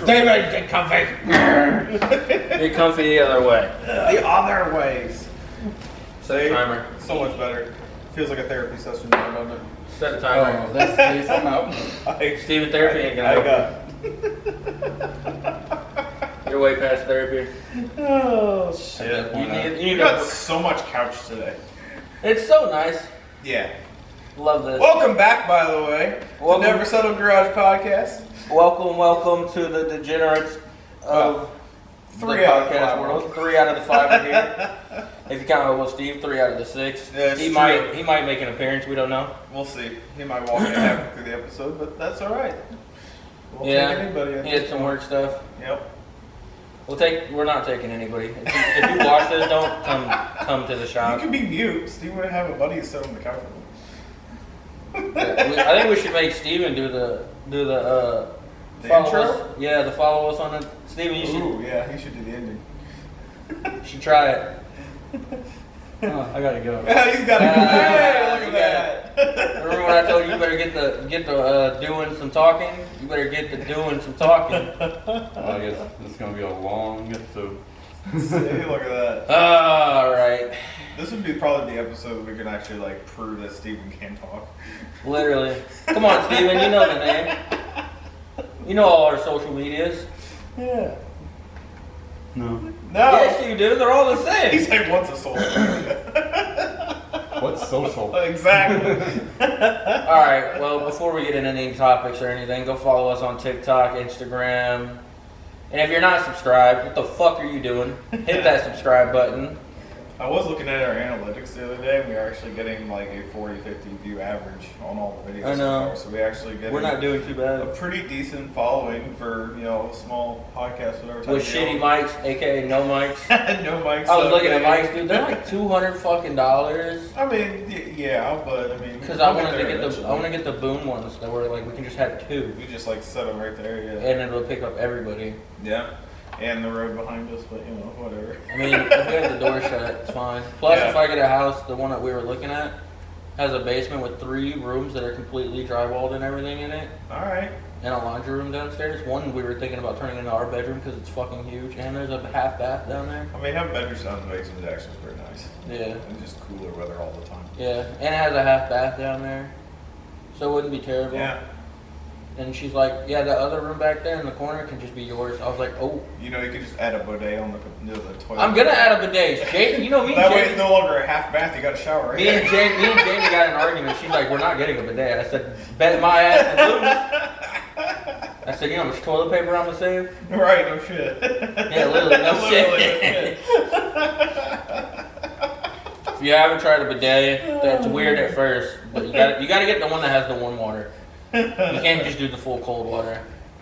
David, get comfy. Get comfy the other way. The other ways. Say, Timer. so much better. Feels like a therapy session now, doesn't it? Set a timer. Oh, that's case. I'm out. Steven, therapy ain't I gonna got. You're way past therapy. Oh shit! You You got so much couch today. It's so nice. Yeah. Love this. Welcome back, by the way, Welcome. to Never Settle Garage Podcast. Welcome to the degenerates of the 3 out of podcast 5. world. 3 out of the 5 are here. If you count with Steve, 3 out of the 6. Yeah, it's he true. might make an appearance. We don't know. We'll see. He might walk in halfway through the episode, but that's all right. We'll take Yeah, anybody. he had some work stuff. Yep. We're not taking anybody. If you watch this, don't come to the You shop. can be mute. Steve would have a buddy sit on the couch with him. I think we should make Steven do the The follow intro? us. Yeah, the follow us on the Steven. You Ooh, yeah, he should do the ending. should try it. Oh, I gotta go. Yeah, he's got it. Hey, look you at that. Remember when I told you you better get the doing some talking? You better get the doing some talking. Well, I guess this is gonna be a long episode. See, look at that. All right, This would be probably the episode we can actually like prove that Steven can talk. literally. Come on, Steven, you know the name. You know all our social medias. Yeah. No. No. Yes, you do. They're all the same. He's like, what's a social media? What's social? Exactly. All right. Well, before we get into any topics or anything, go follow us on TikTok, Instagram, and if you're not subscribed, what the fuck are you doing? Hit that subscribe button. I was looking at our analytics the other day, and we are actually getting like a 40-50 view average on all the videos. I know. So far. So we actually get We're not doing too a bad. pretty decent following for a small podcast, whatever. type With of shitty deal. mics, aka no mics. No mics. I was looking at okay. mics, dude. They're like $200 fucking. I mean, yeah, but I mean, Because I we'll wanted to there get eventually. the boom ones that were like we can just have 2, We just like set them right there, yeah. and it'll pick up everybody. Yeah. And the road behind us, but whatever. I mean, if we have the door shut, it's fine. Plus, Yeah. if I get a house, the one that we were looking at has a basement with 3 rooms that are completely drywalled and everything in it, All right. and a laundry room downstairs. One we were thinking about turning into our bedroom because it's fucking huge, and there's a half bath down there. I mean, having bedrooms down in the basement is actually pretty nice. Yeah, And just cooler weather all the time. yeah, and it has a half bath down there, so it wouldn't be terrible. Yeah. And she's like, yeah, the other room back there in the corner can just be yours. I was like, oh, You could just add a bidet on the toilet. I'm gonna add a bidet. Jay, you know me and That way Jamie. it's no longer a half bath. You got a shower. Right? Me and Jamie got in an argument. She's like, we're not getting a bidet. I said, bet my ass and lose. I said, you know how much toilet paper I'm gonna save? Right. No shit. Yeah, literally, no Literally, shit. If you haven't tried a bidet, that's weird at first, but you gotta get the one that has the warm water. You can't just do the full cold water.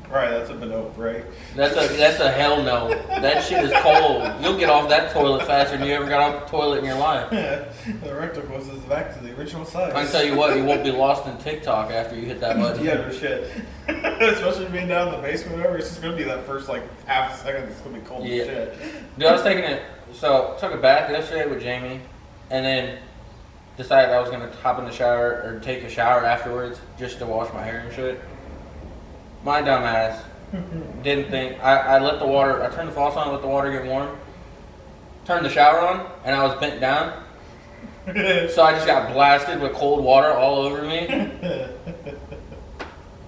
Right. That's a bidet, right? That's a hell no. That shit is cold. You'll get off that toilet faster than you ever got off the toilet in your life. The rectal is back to the original size. I can tell you what, you won't be lost in TikTok after you hit that button. Yeah, no shit. Especially being down in the basement, or whatever. It's just gonna be that first like half a second. It's gonna be cold Yeah. as shit. Dude, I was taking it. So took a bath yesterday with Jamie, and then decided I was gonna hop in the shower or take a shower afterwards just to wash my hair and shit. My dumb ass didn't think. I let the water. I turned the faucet on, let the water get warm. Turned the shower on, and I was bent down, so I just got blasted with cold water all over me.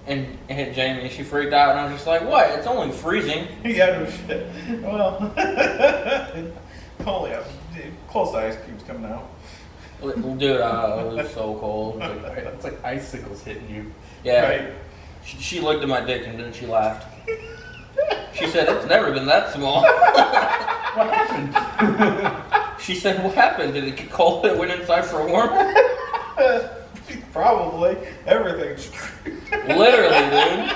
And it hit Jamie. She freaked out, and I was just like, "What? It's only freezing." Yeah, no shit. Well, holy up. Close to ice cubes coming out. Dude, it was so cold. It's like icicles hitting you. Yeah. Right. She looked at my dick and then she laughed. She said, "It's never been that small." What happened? She said, "What happened? Did it get cold? It went inside for a warm?" Probably everything. Literally, dude.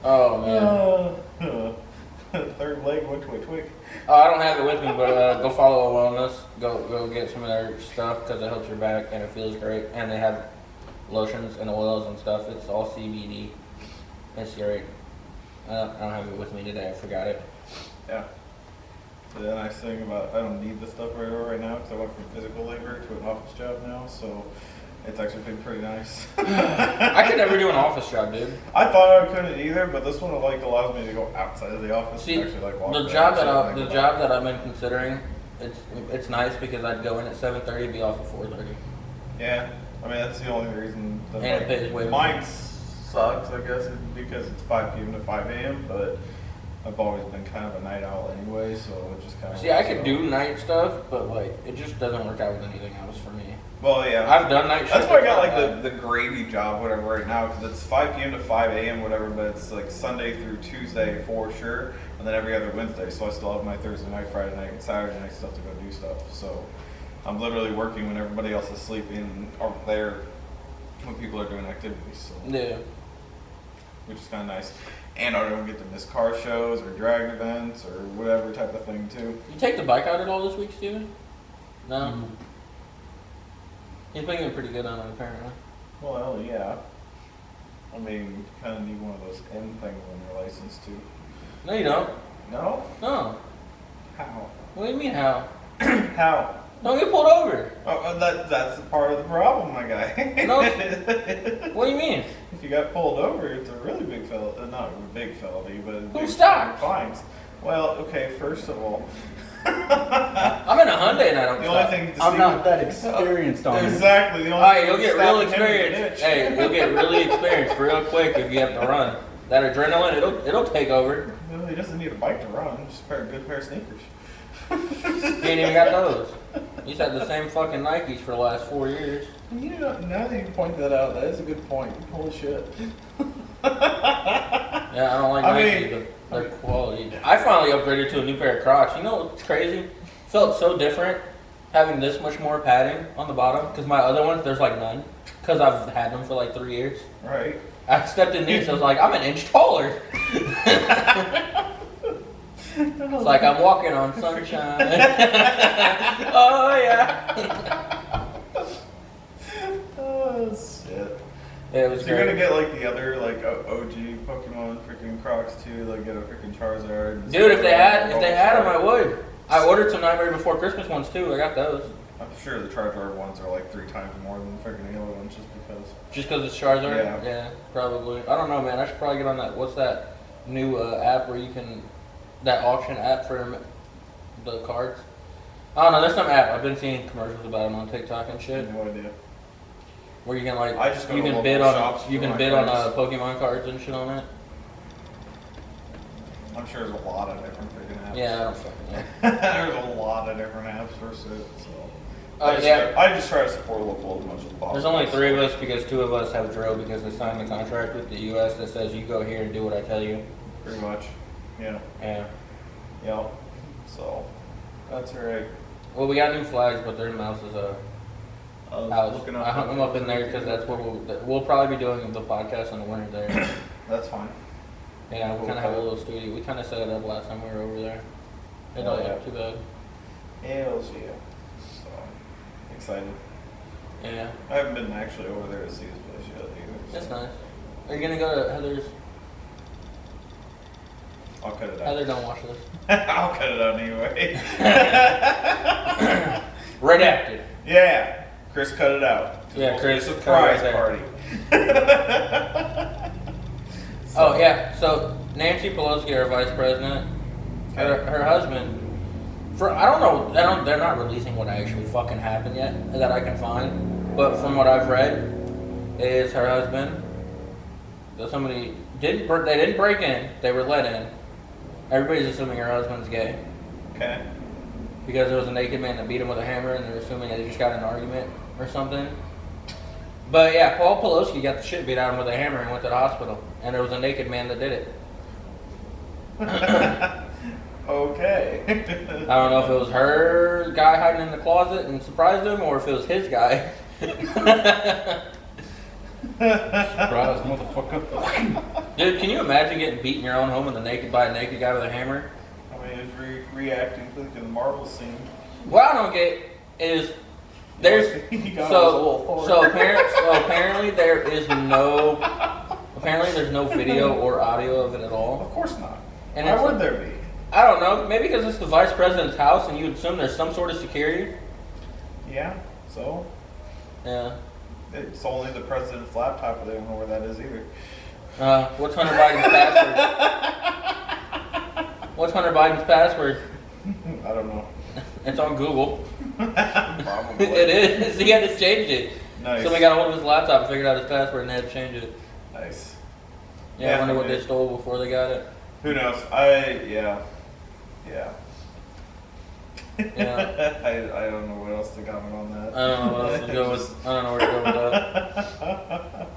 Oh man. Third leg went twig twig. Oh, I don't have it with me, but go follow Wellness. Go get some of their stuff because it helps your back and it feels great. And they have lotions and oils and stuff. It's all CBD. It's great. I don't have it with me today. I forgot it. Yeah. The nice thing about I don't need this stuff right now because I went from physical labor to an office job now. So It's actually been pretty nice. I could never do an office job, dude. I thought I couldn't either, but this one like allows me to go outside of the office See, and actually like walk the around job and that shit, the like, job that I've been considering, it's nice because I'd go in at 7:30, be off at 4:30. Yeah, I mean that's the only reason that And it pays way more. mine sucks, I guess, because it's 5 p.m. to 5 a.m. But I've always been kind of a night owl anyway, so it just kind of. See, I could do night stuff, but like it just doesn't work out with anything else for me. Well, yeah. I've done night shifts. That's why I got it's not like the gravy job, whatever, right now, because it's 5 p.m. to 5 a.m. whatever, but it's like Sunday through Tuesday for sure, and then every other Wednesday. So I still have my Thursday night, Friday night, and Saturday night stuff to go do stuff. So I'm literally working when everybody else is sleeping or there when people are doing activities. So Yeah. which is kind of nice. And I don't get to miss car shows or drag events or whatever type of thing too. You take the bike out at all this week, Steven? No. He's been getting pretty good on it, apparently. Well, yeah. I mean, you kind of need one of those M things on your license too. No, you don't. No? No. How? What do you mean how? How? Don't get pulled over. Oh, that's part of the problem, my guy. No. What do you mean? If you got pulled over, it's a really big felony. Not a big felony, but Who big stopped? fines. Well, okay, first of all. I'm in a Hyundai and I don't The only stop. thing to I'm see not that experienced on it. Exactly. The only Alright, thing you'll to get stop real him is a experienced. ditch. Hey, you'll get really experienced real quick if you have to run. That adrenaline, it'll take over. Well, he doesn't need a bike to run. Just a good pair of sneakers. He ain't even got those. He's had the same fucking Nikes for the last 4 years. You know, now that you point that out, that is a good point. Holy shit. Yeah, I don't like I Nikes, mean- but they're quality. I finally upgraded to a new pair of Crocs. You know what's crazy? Felt so different having this much more padding on the bottom because my other ones, there's like none because I've had them for like 3 years. Right. I stepped in these, I was like, I'm an inch taller. It's like I'm walking on sunshine. Oh yeah. Oh shit. Yeah, it was So you're gonna great. get like the other like OG Pokemon freaking Crocs too, like get a freaking Charizard. and Dude, if they had Bulbasaur. them, I would. I ordered some Nightmare Before Christmas ones too. I got those. I'm sure the Charizard ones are like 3 times more than the freaking other ones, just because. Just because it's Charizard? Yeah. Probably. I don't know, man. I should probably get on that. What's that new app where you can, that auction app for the cards? I don't know. There's some app. I've been seeing commercials about them on TikTok and I shit. have no idea. Where you can like, I just go you to can local bid shops on, you for can my bid on cards. Pokemon cards and shit on it. I'm sure there's a lot of different freaking apps. Yeah, I don't fucking know. There's a lot of different apps for it, so. Yeah. I just try to support local as much as possible. There's only 3 of us because 2 of us have drill because they signed the contract with the U.S. that says you go here and do what I tell you. Pretty much. Yeah. Yeah. Yeah. So, that's alright. Well, we got new flags, but their mouse is house. Looking I hung them up in there because that's where we'll probably be doing the podcast in the winter there. That's fine. Yeah, we kind of have a little studio. We kind of set it up last time we were over there. It Oh, don't yeah. look too bad. Yeah, we'll see you. So, excited. Yeah, I haven't been actually over there to see his place yet either. that's nice. Are you gonna go to Heather's? I'll cut it out. Heather, don't watch this. I'll cut it out anyway. Redacted. Yeah, Chris cut it out. Yeah, Chris, It's a surprise cut it party. Oh yeah. So Nancy Pelosi, our vice president, her husband. I don't know. They're not releasing what actually fucking happened yet that I can find. But from what I've read, is her husband. That somebody didn't. They didn't break in. They were let in. Everybody's assuming her husband's gay Okay. because there was a naked man that beat him with a hammer, and they're assuming that they just got in an argument or something. But yeah, Paul Pelosi got the shit beat out of him with a hammer and went to the hospital, and there was a naked man that did it. Okay. I don't know if it was her guy hiding in the closet and surprised him, or if it was his guy. Surprise, motherfucker. Dude, can you imagine getting beat in your own home by a naked guy with a hammer? I mean, he's reacting to the Marvel scene. What I don't get is there's He got a little forward. so apparently there's no video or audio of it at all. Of course not. And Why it's would like- there be? I don't know, maybe because it's the vice president's house and you would assume there's some sort of security. Yeah. So. Yeah. It's only the president's laptop, but they don't know where that is either. What's Hunter Biden's password? What's Hunter Biden's password? I don't know. It's on Google. Probably. It is. He had to change it. Nice. Somebody got a hold of his laptop and figured out his password and they had to change it. Nice. Yeah, Yeah, I wonder what maybe. they stole before they got it. Who knows? Yeah. Yeah. I don't know what else to comment on that. I don't know what else to go with. I don't know where to go with that.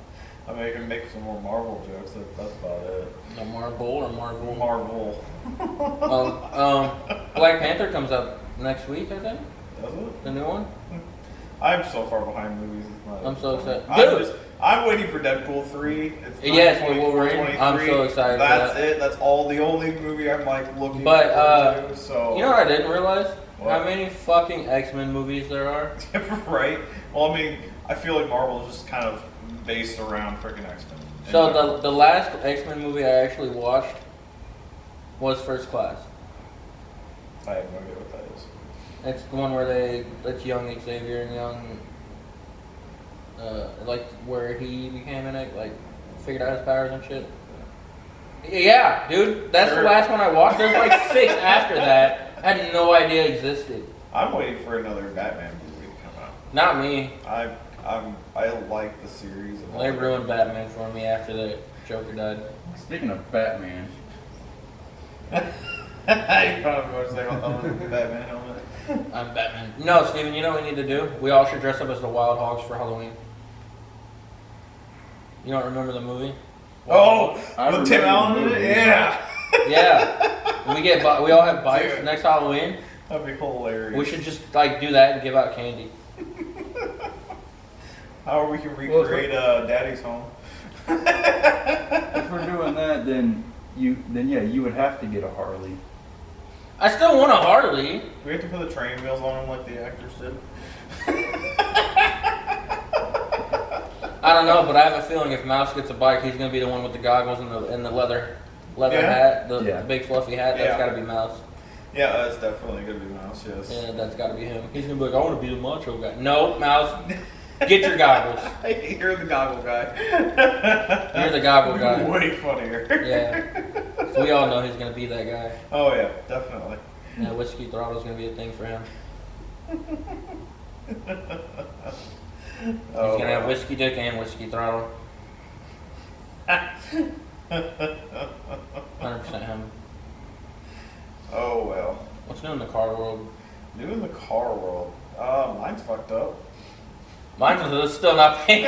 I mean, I can make some more Marvel jokes. That's about it. A Marvel or Marvel? Marvel. Black Panther comes out next week, I think. Does it? The new one. I'm so far behind movies. It's not I'm so excited. Dude! I'm waiting for Deadpool 3. It's Yes, 9/24, with Wolverine. I'm 23. so excited for That's that. it. That's all. The only movie I'm like looking But, forward to. So You know what I didn't realize? What? How many fucking X-Men movies there are? right? Well, I mean, I feel like Marvel is just kind of based around freaking X-Men. So the last X-Men movie I actually watched was First Class. I have no idea what that is. It's the one where it's young Xavier and young, like where he became like figured out his powers and shit. Yeah, dude, that's Sure. the last one I watched. There's like 6 after that. I had no idea existed. I'm waiting for another Batman movie to come out. Not me. I like the series. And all They that. ruined Batman for me after the Joker died. Speaking of Batman, You probably want to say about the Batman helmet. I'm Batman. No, Steven, you know what we need to do? We all should dress up as the Wild Hogs for Halloween. You don't remember the movie? Oh, I with Tim remember Allen in the it? movie. Yeah. Yeah. We all have bikes Dude. next Halloween. That'd be hilarious. We should just like do that and give out candy. How we can recreate Daddy's home. if we're doing that, then you would have to get a Harley. I still want a Harley. Do we have to put the training wheels on them like the actors did? I don't know, but I have a feeling if Mouse gets a bike, he's gonna be the one with the goggles and the leather Yeah? hat, the Yeah. big fluffy hat. That's Yeah. gotta be Mouse. Yeah, that's definitely gonna be Mouse. Yes. Yeah, that's gotta be him. He's gonna be like, I want to be the macho guy. No, Mouse, get your goggles. You're the goggle guy. You're the goggle guy. Way funnier. Yeah, so we all know he's gonna be that guy. Oh yeah, definitely. Yeah, whiskey throttle's gonna be a thing for him. He's Oh, gonna have wow. whiskey dick and whiskey throttle. 100% him. Oh well. What's new in the car world? New in the car world. Mine's fucked up. Mine's still not paying.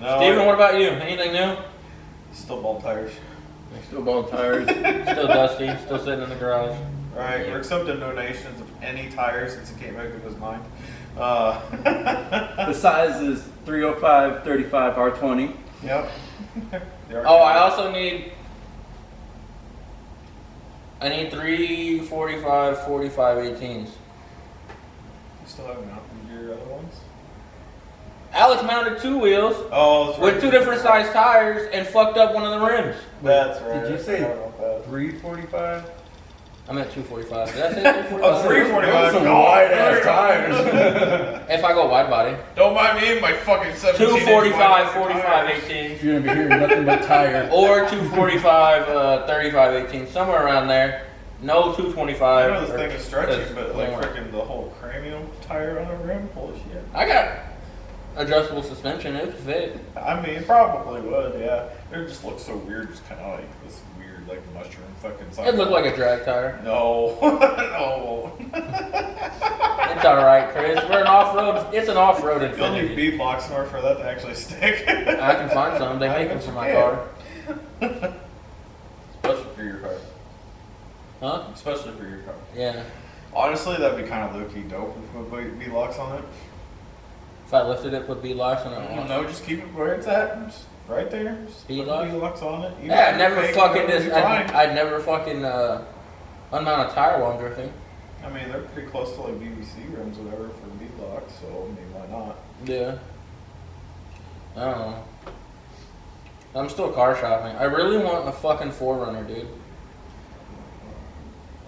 No, Steven, what about you? Anything new? Still bald tires. Still bald tires. Still dusty, still sitting in the garage. Right, Yeah. we're accepting donations of any tires since it came back of his mind. The size is 305 35 R20. Yep. Oh, I also need 3 45 45 18s. You still haven't mounted your other ones? Alex mounted 2 wheels Oh, that's right. with 2 different size tires and fucked up one of the rims. That's right. Did you say- I forgot about that. 345? I meant 245. Did I say 245? Oh, 345. Some No, wide-ass tires. If I go wide body. Don't mind me and my fucking 17 245 45 18s. You're gonna be hearing nothing but tire. Or 245 35 18s. Somewhere around there. No 225. I know this or- thing is stretching, but like more. freaking the whole cranium tire on the rim, holy shit. I got adjustable suspension. It would fit. I mean, it probably would, yeah. It just looks so weird, just kind of like this weird, like mushroom fucking It looked like a drag tire. No, no. It's alright, Chris. We're an off-road. It's an off-road You'll need Infiniti. bead locks in order for that to actually stick. I can find some. They make them for my car. Especially for your car. Huh? Especially for your car. Yeah. Honestly, that'd be kind of low-key dope if we put bead locks on it. If I lifted it, put bead locks on I it. don't know, just keep it where it's at. Just right there. Just Bead put locks? bead locks on it. Even Yeah, if I'd never fake, fucking it'll be this. fine. I'd never fucking unmount a tire while I'm drifting. I mean, they're pretty close to like BBC rims, or whatever, for bead locks. So I mean, why not? Yeah. I don't know. I'm still car shopping. I really want a fucking 4Runner, dude.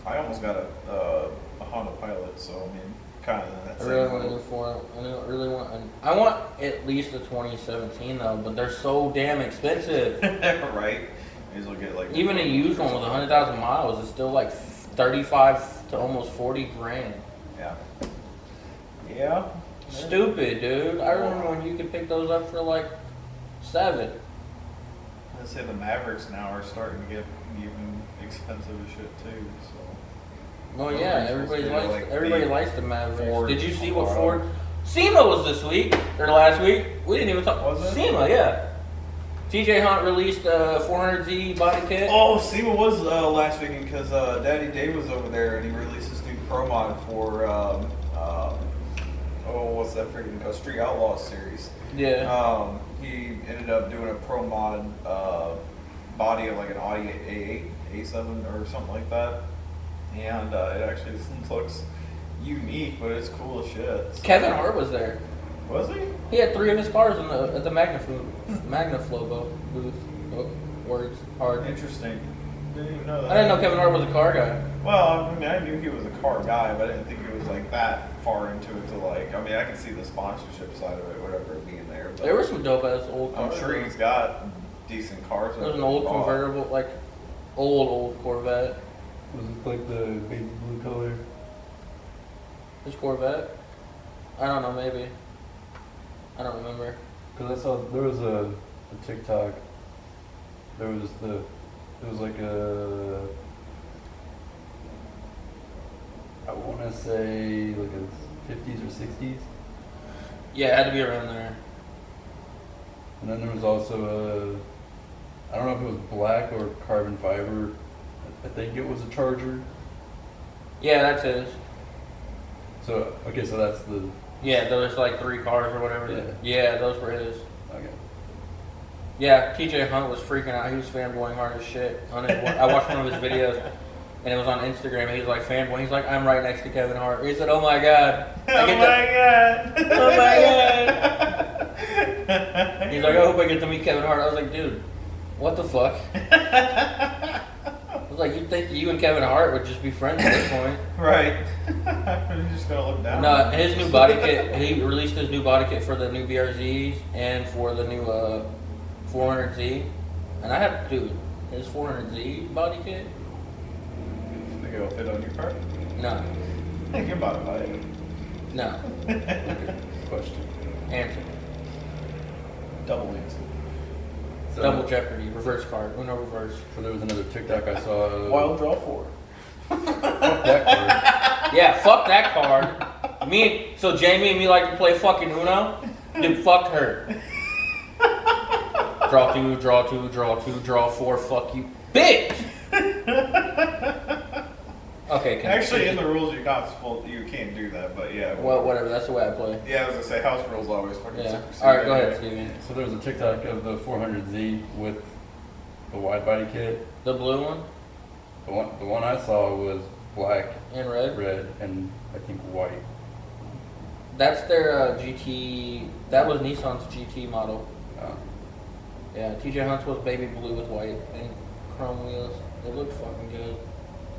I almost got a Honda Pilot, so I mean, kind of in that I same really want a boat. new Ford. I want at least a 2017 though, but they're so damn expensive. Right? May as well get like Even a used one with 100,000 miles is still like 35 to almost 40 grand. Yeah. Yeah. Stupid, dude. I remember when you could pick those up for like 7. I'd say the Mavericks now are starting to get even expensive as shit too. So. Well, yeah, everybody likes the Mavericks. Ford Did you see what Colorado. Ford? SEMA was this week or last week. We didn't even talk. Was it? SEMA, yeah. TJ Hunt released a 400Z body kit. Oh, SEMA was last weekend because Daddy Dave was over there and he released this new pro mod for what's that freaking called? Street Outlaws series. Yeah. He ended up doing a pro mod body of like an Audi A8, A7 or something like that, and it actually looks unique, but it's cool as shit. So. Kevin Hart was there. Was he? He had 3 of his cars at the Magnaflow booth. Oh, words hard. Interesting. Didn't even know that. I didn't know Kevin Hart was a car guy. Well, I mean, I knew he was a car guy, but I didn't think he was like that far into it to like. I mean, I can see the sponsorship side of it, whatever it being there. But There were some dope ass old I'm cars. sure he's got decent cars. There was an old convertible, like old Corvette. Was it like the baby blue color? His Corvette? I don't know, maybe. I don't remember. Because I saw there was a TikTok. There was like a, I want to say like a 50s or 60s. Yeah, it had to be around there. And then there was also I don't know if it was black or carbon fiber. I think it was a Charger. Yeah, that's his. So, okay, so that's the, Yeah, there was like 3 cars or whatever. Yeah, those were his. okay. Yeah, TJ Hunt was freaking out. He was fanboying hard as shit. I watched one of his videos, and it was on Instagram. He's like fanboying. He's like, I'm right next to Kevin Hart. He said, "Oh my god." Oh my god. Oh my god. He's like, I hope I get to meet Kevin Hart. I was like, dude, what the fuck? I was like, you'd think you and Kevin Hart would just be friends at this point. Right. You're just gonna look down. No, his new body kit, he released his new body kit for the new BRZs and for the new 400Z. And I have, dude, his 400Z body kit? Think it'll fit on your car? No. I think you're about to buy it. No. Question. Answer. Double answer. So, Double Jeopardy, reverse card, Uno reverse. So there was another TikTok I saw. Wild draw 4. Fuck that card. Yeah, fuck that card. So Jamie and me like to play fucking Uno? Dude, fuck her. Draw 2, draw 2, draw 2, draw 4, fuck you. Bitch! Okay, Actually, in the rules, you can't do that, but yeah. Well, whatever, that's the way I play. Yeah, I was gonna say, house rules always fucking Yeah. supersede. Alright, go anyway. ahead, Steven. So there was a TikTok of the 400Z with the wide body kit. The blue one The one I saw was black, and red. and I think white. That's their GT. That was Nissan's GT model. Yeah, TJ Hunt's was baby blue with white and chrome wheels. It looked fucking good.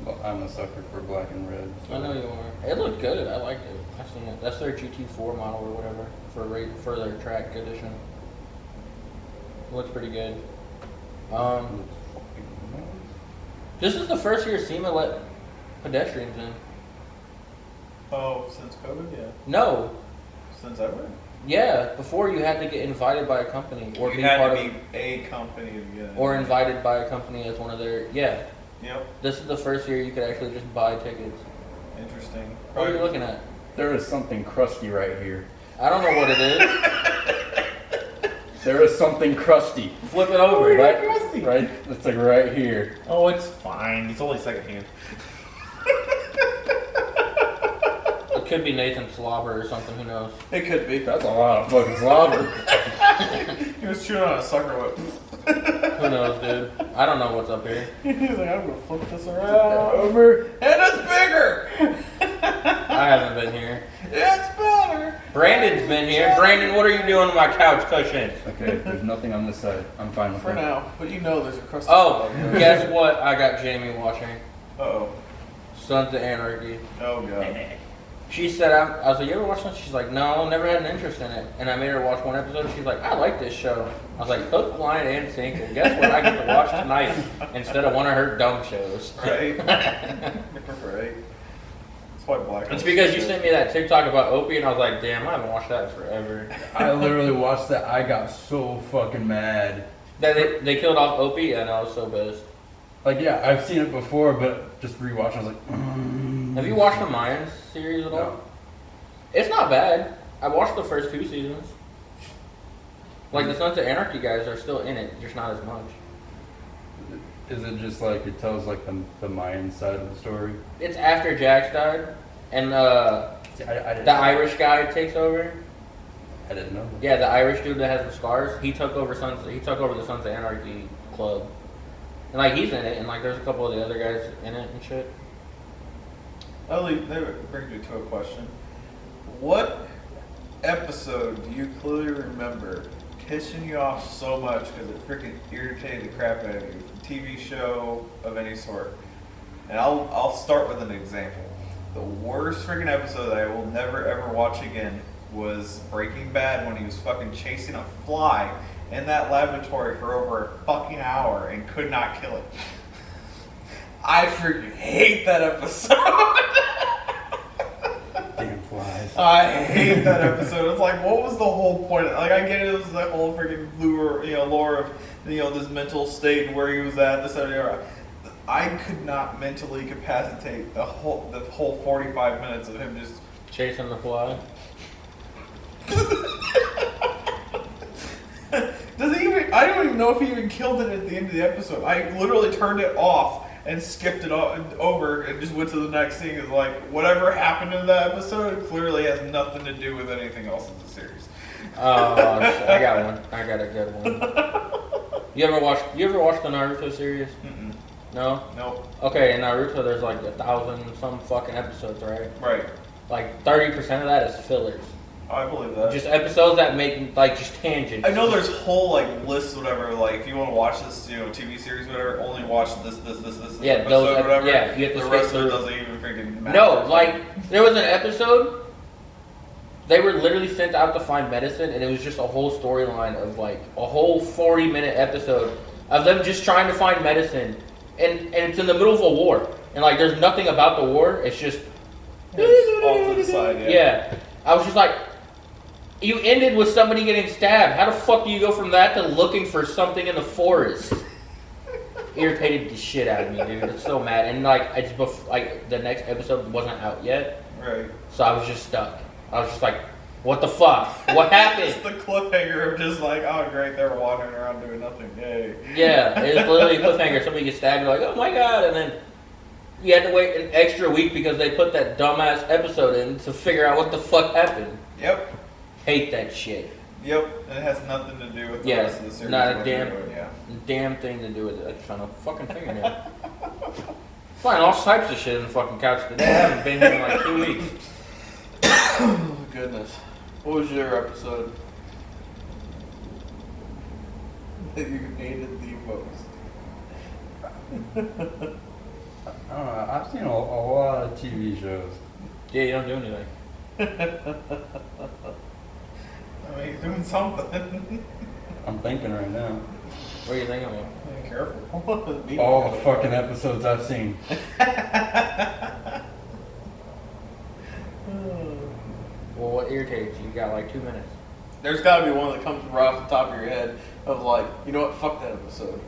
Well, I'm a sucker for black and red. So. I know you are. It looked good. I liked it. I seen it. That's their GT4 model or whatever for their track edition. It looks pretty good. Looks fucking nice. This is the first year SEMA let pedestrians in. Oh, since COVID, yeah. No. Since ever? Yeah. Before you had to get invited by a company or you be had part to of, be a company to get in. or invited by a company as one of their. Yeah. Yep. This is the first year you could actually just buy tickets. Interesting. What are you looking at? There is something crusty right here. I don't know what it is. There is something crusty. Flip it over. Right? It's like right here. Oh, it's fine. It's only secondhand. It could be Nathan Slobber or something. Who knows? It could be. That's a lot of fucking slobber. He was chewing on a sucker whip. Who knows, dude? I don't know what's up here. He's like, I'm gonna flip this around. Over. And it's bigger! I haven't been here. It's better! Brandon's been here. Brandon, what are you doing to my couch cushions? Okay, there's nothing on this side. I'm fine with For that. now. But you know there's a crust. Oh, guess what? I got Jamie watching Uh-oh. Sons of Anarchy. Oh, God. She said, I was like, you ever watch this? She's like, no, never had an interest in it. And I made her watch one episode. She's like, I like this show. I was like, hook, line, and sinker. Guess what I get to watch tonight instead of one of her dumb shows. Right. Right. That's why Black. It's because you sent me that TikTok about Opie, and I was like, damn, I haven't watched that in forever. I literally watched that. I got so fucking mad. That they killed off Opie, and I was so pissed. Like, yeah, I've seen it before, but just rewatching, I was like, Have you watched the Mayans series at all? No. It's not bad. I watched the first 2 seasons. Like, the Sons of Anarchy guys are still in it, just not as much. Is it just like it tells like the Mayan side of the story? It's after Jax died, and See, I didn't the know. Irish guy takes over. I didn't know. Yeah, the Irish dude that has the scars. He took over the Sons of Anarchy club, and like he's in it, and like there's a couple of the other guys in it and shit. That brings me to a question. What episode do you clearly remember pissing you off so much because it freaking irritated the crap out of you? TV show of any sort. And I'll start with an example. The worst freaking episode that I will never ever watch again was Breaking Bad, when he was fucking chasing a fly in that laboratory for over a fucking hour and could not kill it. I freaking hate that episode. Damn flies. I hate that episode. It's like, what was the whole point? Like, I get it was the whole freaking lore of this mental state and where he was at, this, that, and the other. I could not mentally capacitate the whole 45 minutes of him just Chasing the fly. Does he even? I don't even know if he even killed it at the end of the episode. I literally turned it off and skipped it over and just went to the next scene. It's like, whatever happened in that episode clearly has nothing to do with anything else in the series. Oh, shit, I got one. I got a good one. You ever watch the Naruto series? Mm-mm. No. Nope. Okay, in Naruto, there's like 1,000 some fucking episodes, right? Right. Like 30% of that is fillers. I believe that. Just episodes that make like just tangents. I know there's whole like lists, whatever. Like if you want to watch this, TV series, whatever, only watch this Yeah, episode, those, whatever. yeah, you have to the skip rest of through. it doesn't even freaking matter. No, like there was an episode. They were literally sent out to find medicine, and it was just a whole storyline of like a whole 40-minute episode of them just trying to find medicine, and it's in the middle of a war, and like there's nothing about the war. It's just It's off to the side. yeah. I was just like, you ended with somebody getting stabbed. How the fuck do you go from that to looking for something in the forest? Irritated the shit out of me, dude. It's so mad. And like, the next episode wasn't out yet, Right. so I was just stuck. I was just like, what the fuck? What happened? It's the cliffhanger of just like, oh great, they were wandering around doing nothing. Yay. Yeah, it was literally a cliffhanger. Somebody gets stabbed, you're like, oh my god, and then you had to wait an extra week because they put that dumbass episode in to figure out what the fuck happened. Yep. Hate that shit. Yep. And it has nothing to do with the Yeah, rest of the series. not a what they're damn- doing, yeah. Damn thing to do with it. I just found a fucking fingernail. Find all types of shit in the fucking couch today. I haven't been here in like 2 weeks. Oh goodness. What was your episode that you hated the most? I don't know. I've seen a lot of TV shows. Yeah, you don't do anything. I mean, he's doing something. I'm thinking right now. What are you thinking about? Be careful. All the fucking episodes I've seen. Well, what irritates you? You got like 2 minutes. There's got to be one that comes right off the top of your head of like, you know what? Fuck that episode.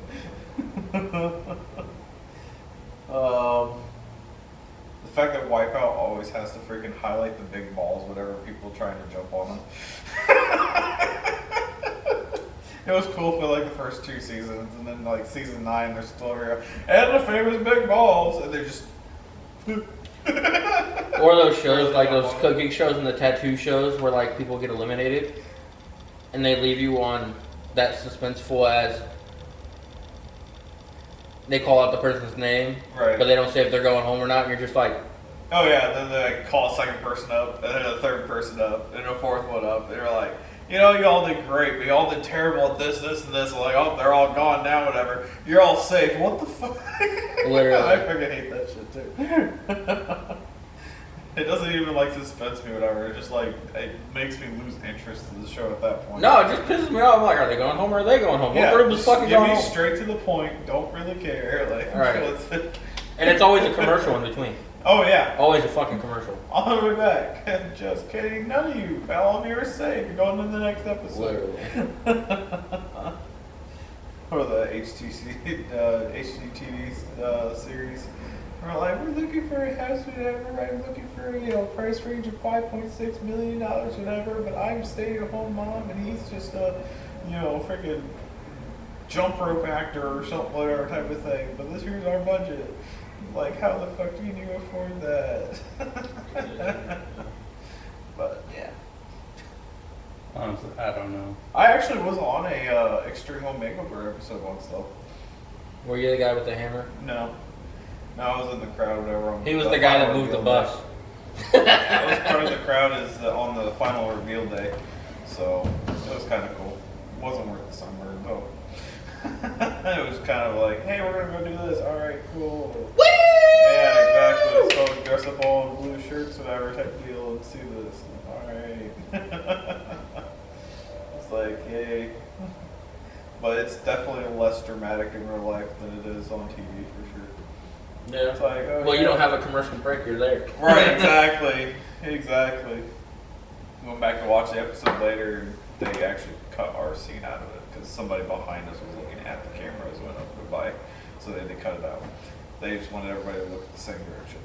The fact that Wipeout always has to freaking highlight the big balls whenever people are trying to jump on them. It was cool for like the first 2 seasons, and then like season 9, they're still over here, and the famous big balls, and they're just. Or those shows, like those cooking shows and the tattoo shows where like people get eliminated and they leave you on that suspenseful as they call out the person's name, Right. but they don't say if they're going home or not, and you're just like, Oh yeah, then they call a second person up, and then a third person up, and a fourth one up. They're like, you know, you all did great, but you all did terrible at this, this, and this. Like, oh, they're all gone now, whatever. You're all safe. What the fuck? Literally. I fucking hate that shit too. It doesn't even like suspense me, or whatever. It just like it makes me lose interest in the show at that point. No, it just pisses me off. I'm like, are they going home or are they going home? Yeah, What group is just fucking give going me home? straight to the point. Don't really care. Like, Right. let's- And it's always a commercial in between. oh yeah, Always a fucking commercial. on the way back. Just kidding. None of you. All of you are safe. You're going to the next episode. Literally. Or the HGTV series. We're like, we're looking for a house, whatever. I'm looking for price range of $5.6 million, whatever. But I'm a stay-at-home mom, and he's just a freaking jump rope actor or something, whatever type of thing. But this here's our budget. Like, how the fuck do you afford that? But yeah. Honestly, I don't know. I actually was on a Extreme Home Makeover episode once, though. Were you the guy with the hammer? No, I was in the crowd, whatever. He was the guy that moved the bus. I was part of the crowd on the final reveal day, so it was kind of cool. It wasn't worth the sunburn, though. It was kind of like, hey, we're gonna go do this. All right, cool. Woo! Yeah, exactly. Let's go dress up all in blue shirts, whatever type of deal, and see this. All right. It's like, yay. But it's definitely less dramatic in real life than it is on TV for sure. Yeah. It's like, oh, Well, you yeah. don't have a commercial break. You're there. Right, exactly. Exactly. Went back to watch the episode later, and they actually cut our scene out of it because somebody behind us was looking at the camera as it went up and by, so they cut it out. They just wanted everybody to look at the same direction.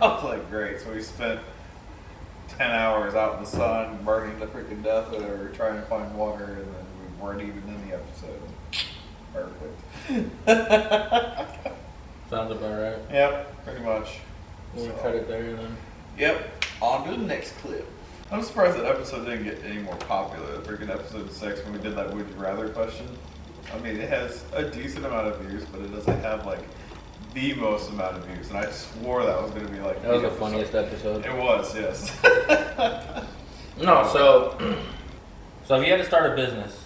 I was like, great. So we spent 10 hours out in the sun, burning to freaking death, whatever, trying to find water, and then we weren't even in the episode. Perfect. Sounds about right. Yep, pretty much. We'll So- cut it there and then. Yep. On to the next clip. I'm surprised that episode didn't get any more popular. The freaking episode 6 when we did that would you rather question. I mean, it has a decent amount of views, but it doesn't have like the most amount of views. And I swore that was going to be like That was the episode. funniest episode. It was, yes. No, so if you had to start a business,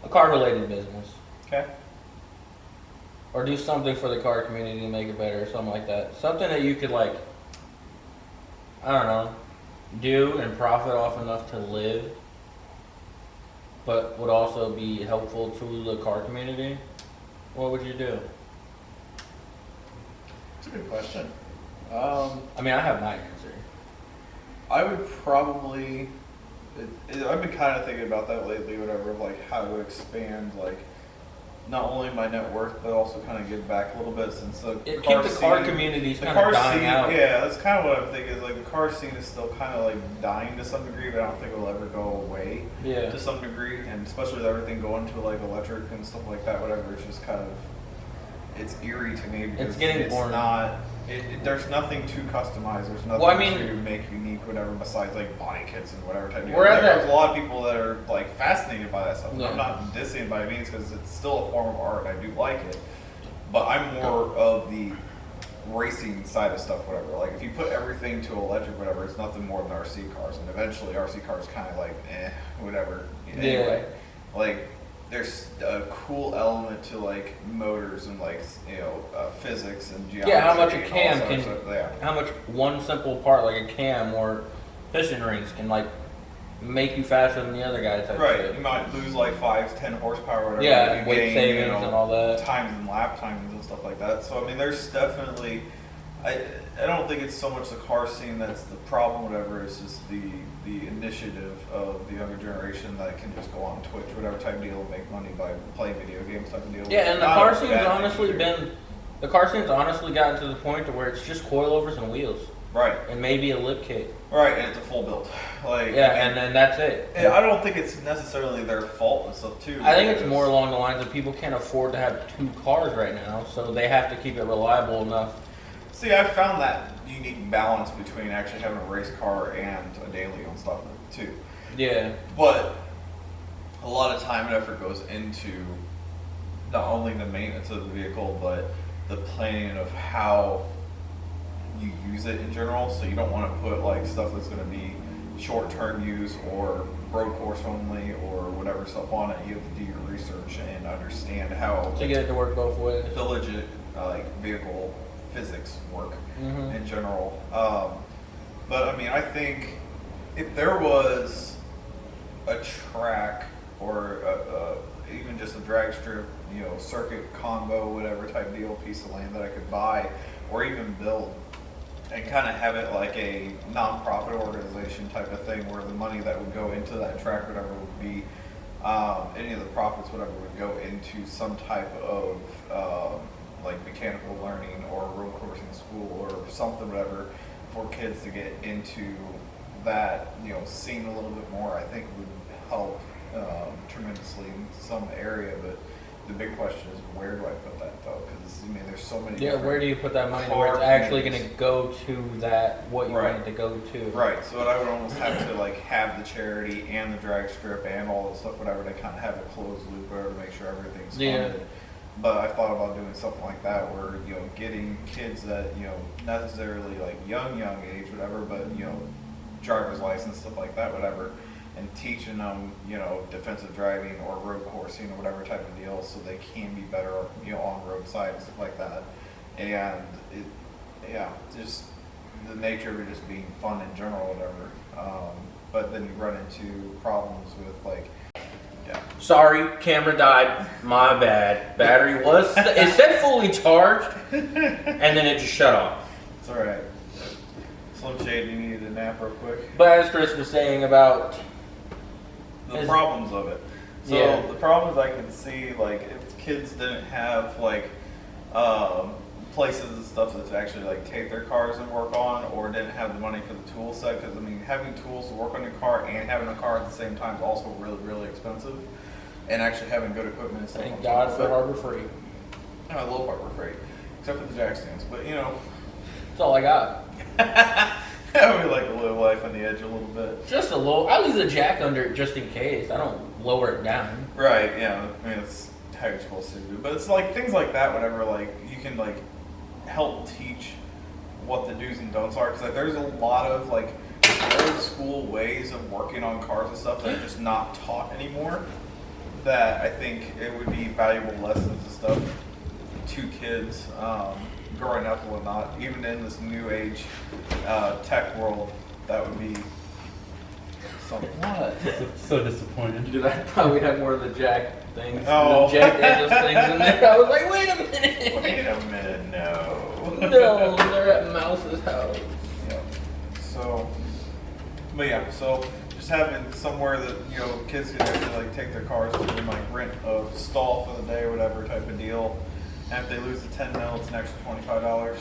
a car-related business, Okay. or do something for the car community to make it better, or something like that, something that you could like, I don't know, do and profit off enough to live, but would also be helpful to the car community, what would you do? That's a good question. I mean, I have my answer. I would probably. I've been kind of thinking about that lately, whatever, of like how to expand, like, not only my net worth, but also kind of give back a little bit since the Keep car the car scene- communities the kind of car dying scene, out. yeah, that's kind of what I'm thinking. Is like the car scene is still kind of like dying to some degree, but I don't think it will ever go away Yeah. to some degree. And especially with everything going to like electric and stuff like that, whatever, it's just kind of it's eerie to me because It's getting boring. not. There's nothing to customize. There's nothing Well, I mean- to make unique, whatever, besides like body kits and whatever type of. We're at There's that- a lot of people that are like fascinated by that stuff. Yeah. I'm not dissing by any means because it's still a form of art. I do like it, but I'm more of the racing side of stuff, whatever. Like if you put everything to electric, whatever, it's nothing more than RC cars, and eventually RC cars kind of like, whatever. Anyway, like there's a cool element to like motors and like physics and geometry. Yeah, how much a and all cam sorts can, of stuff. Yeah. how much one simple part like a cam or piston rings can like make you faster than the other guy type Right, shit. you might lose like 5-10 horsepower, whatever. Yeah, but you weight gain, savings and all that. times and lap times and stuff like that. So I mean, there's definitely. I don't think it's so much the car scene that's the problem, whatever. It's just the initiative of the younger generation that can just go on Twitch, whatever type of deal, and make money by playing video games type of deal. Yeah, and the Not car a scene's bad thing honestly either. the car scene's honestly gotten to the point to where it's just coilovers and wheels Right, and maybe a lip kit. right, and it's a full build. Like Yeah, and then that's it. I don't think it's necessarily their fault and stuff too. I think it's because- more along the lines of people can't afford to have 2 cars right now, so they have to keep it reliable enough. See, I found that unique balance between actually having a race car and a daily on stuff too. Yeah. But a lot of time and effort goes into not only the maintenance of the vehicle, but the planning of how you use it in general. So you don't want to put like stuff that's going to be short-term use or road course only or whatever stuff on it. You have to do your research and understand how To get it to work both ways. the legit like vehicle physics work Mhm. in general. But I mean, I think if there was a track or even just a drag strip, circuit combo, whatever type deal, piece of land that I could buy or even build, and kind of have it like a non-profit organization type of thing, where the money that would go into that track, whatever would be, any of the profits, whatever would go into some type of like mechanical learning or road coursing school or something, whatever, for kids to get into that, scene a little bit more. I think would help tremendously in some area, but the big question is, where do I put that though? Because I mean, there's so many. Yeah, different where do you put that money where car it's actually going communities. to go to that, what you Right. want it to go to? Right, so I would almost have to like have the charity and the drag strip and all the stuff, whatever, to kind of have a closed loop whatever to make sure everything's Yeah. funded. But I thought about doing something like that where, getting kids that, not necessarily like young age, whatever, but, driver's license, stuff like that, whatever, and teaching them, defensive driving or road coursing or whatever type of deal, so they can be better, on roadside and stuff like that. And just the nature of it just being fun in general, whatever. But then you run into problems with like, Sorry, camera died. My bad. Battery was, it said fully charged, and then it just shut off. it's all right. Slim Shady, you needed a nap real quick. But as Chris was saying about, The problems of it. So Yeah. the problems I can see, like if kids didn't have like places and stuff to actually like take their cars and work on, or didn't have the money for the tool set, because I mean, having tools to work on your car and having a car at the same time is also really, really expensive. And actually having good equipment and stuff. thank on God top for of it. Harbor Freight. I love Harbor Freight, except for the jack stands. But That's all I got. we like to live life on the edge a little bit. Just a little, I leave the jack under it just in case. I don't lower it down. Right, yeah. I mean, it's how you're supposed to do. But it's like things like that, whatever, like you can like help teach what the do's and don'ts are. Because like, there's a lot of like old school ways of working on cars and stuff that are just not taught anymore. That I think it would be valuable lessons and stuff to kids growing up and whatnot. Even in this new age tech world, that would be something. What? So disappointed. Dude, I thought we'd have more of the jack things. Oh. The Jack Daniels things in there. I was like, wait a minute. Wait a minute, no. No, they're at Mouse's house. Yeah. So, but yeah, so just having somewhere that kids can actually like take their cars to and like rent a stall for the day or whatever type of deal. And if they lose the 10 mil, it's an extra $25.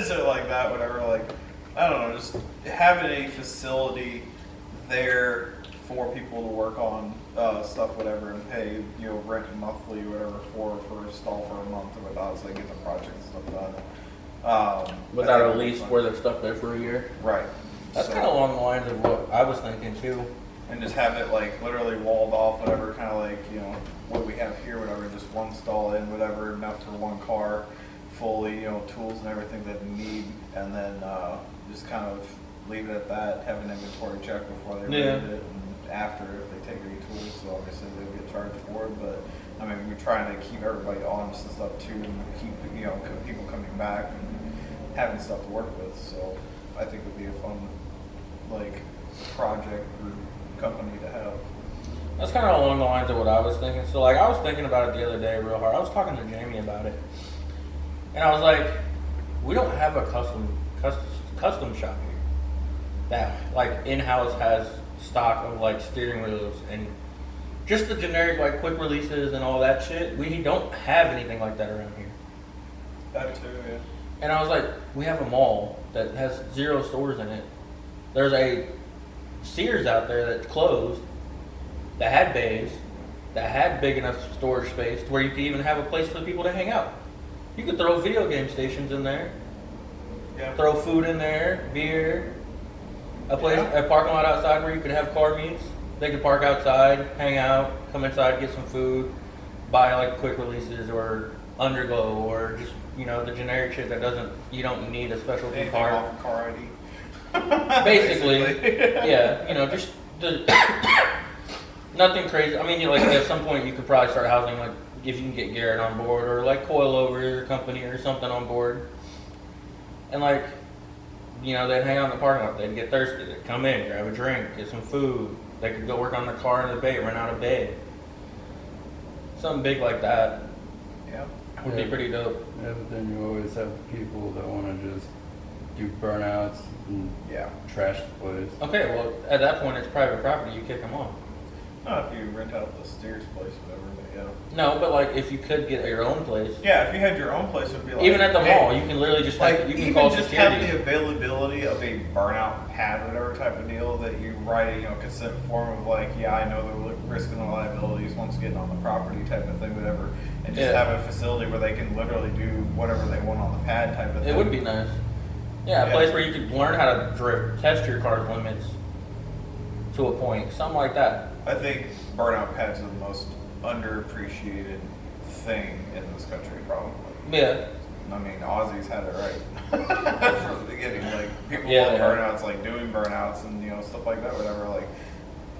So like that, whatever. Like I don't know, just having a facility there for people to work on stuff, whatever, and pay rent monthly, whatever, for a stall for a month or whatnot, so they get the project and stuff done. Without I a think lease it'd be where they're stuck there for a year. fun. Right. That's So- kind of along the lines of what I was thinking too. and just have it like literally walled off, whatever, kind of like what we have here, whatever, just one stall in, whatever, enough for one car, fully, tools and everything that we need, and then just kind of leave it at that, have an inventory check before they Yeah. rent it, and after if they take any tools, so obviously they'll get charged for it, but I mean, we're trying to keep everybody honest and stuff too, and keep people coming back and having stuff to work with, so I think it would be a fun like project or company to have. That's kind of along the lines of what I was thinking. So, like, I was thinking about it the other day real hard. I was talking to Jamie about it, and I was like, we don't have a custom shop here that like in-house has stock of like steering wheels and just the generic like quick releases and all that shit. We don't have anything like that around here. That too, yeah. And I was like, we have a mall that has 0 stores in it. There's a Sears out there that's closed, that had bays, that had big enough storage space to where you could even have a place for people to hang out. You could throw video game stations in there, Yeah. throw food in there, beer, a place, Yeah. a parking lot outside where you could have car meets. They could park outside, hang out, come inside, get some food, buy like quick releases or Underglow or just the generic shit that you don't need a specialty Anything car. off of car ID. Basically, yeah, just the nothing crazy. I mean, like at some point you could probably start housing like if you can get Garrett on board or like Coilover Company or something on board. And like, you know, they'd hang out in the parking lot. They'd get thirsty. They'd come in, grab a drink, get some food. They could go work on the car in the bay, rent out a bay. Something big like that Yeah. would be pretty dope. Yeah, but then you always have people that want to just do burnouts and Yeah. trash the place. Okay, well, at that point, it's private property. You kick them off. Not if you rent out the Steers place, whatever. But yeah. No, but like if you could get your own place, Yeah, if you had your own place, it would be like even at the hey, mall, you can literally just like have, you can even call just security. have the availability of a burnout pad, whatever type of deal that you write, you know, consent form of like, yeah, I know the risk and the liabilities once getting on the property type of thing, whatever, and just Yeah. have a facility where they can literally do whatever they want on the pad type of thing. It would be nice. Yeah, a Yeah. place where you could learn how to drift, test your car's limits to a point, something like that. I think burnout pads are the most underappreciated thing in this country, probably. Yeah, I mean, Aussies had it right from the beginning. Like people Yeah, love they have. burnouts, like doing burnouts and you know stuff like that. Whatever. Like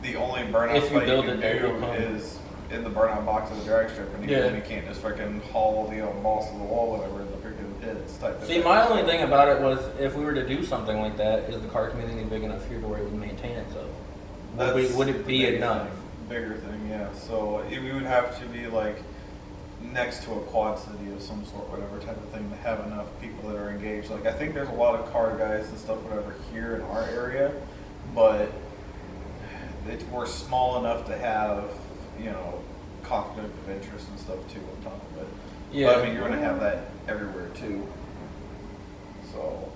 the only burnout If you spot build you it, can they will do come. is in the burnout box of the drag strip, and even Yeah. then you can't just freaking haul the balls to the wall, whatever in the freaking pits type of see, thing. my only So, thing about it was if we were to do something like that, is the car community big enough here to where it would maintain itself? that's Would it the be bigger enough? thing. Bigger thing, yeah. So we would have to be like next to a quad city of some sort, whatever type of thing, to have enough people that are engaged. Like I think there's a lot of car guys and stuff, whatever, here in our area, but we're small enough to have, you know, conflict of interest and stuff too on top of it. Yeah. But I mean, you're gonna have that everywhere too. So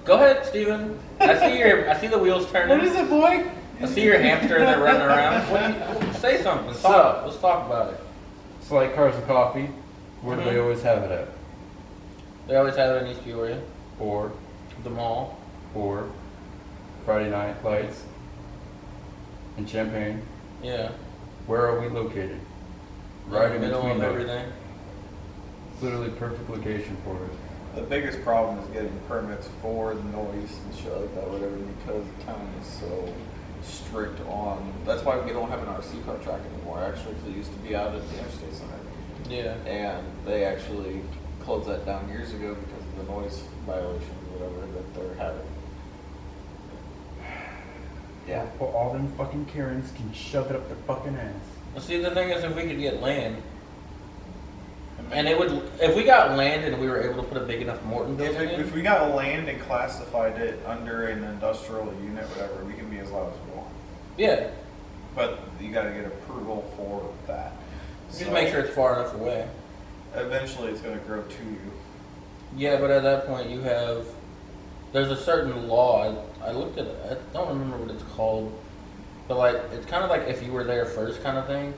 Go ahead, Steven. I see the wheels turning. it, boy? I see your hamster there running around. What do you, say something. Let's talk about it. It's like Cars and Coffee. Where do they Mhm. always have it at? They always have it in East Peoria, Or the mall. Friday Night Lights in Champaign. Yeah. Where are we located? Right in the middle between of those. everything. It's literally perfect location for it. The biggest problem is getting permits for the noise and shit like that, whatever, because the town is so strict on. That's why we don't have an RC car track anymore, actually, because it used to be out at the interstate center. Yeah. And they actually closed that down years ago because of the noise violations, whatever, that they're having. Yeah. Well, all them fucking Karens can shove it up their fucking ass. Well, see, the thing is, if we could get land, and it would, if we got land and we were able to put a big enough Morton building If in, we got land and classified it under an industrial unit, whatever, we can be as loud as we want. yeah, But you gotta get approval for that. just So, make sure it's far enough away. eventually it's gonna grow to you. Yeah, but at that point you have, there's a certain law. I looked at it. I don't remember what it's called, but like it's kind of like if you were there first kind of thing.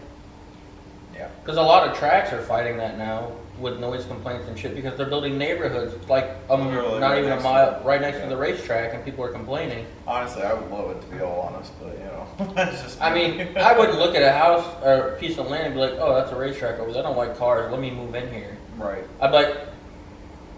Yeah. Because a lot of tracks are fighting that now with noise complaints and shit because they're building neighborhoods like Literally not right even a next to mile it. right next Yeah. to the racetrack and people are complaining. Honestly, I would love it to be all honest, but you know, that's just. I mean, I wouldn't look at a house or a piece of land and be like, oh, that's a racetrack over there. I don't like cars. Let me move in here. Right. I'd be like,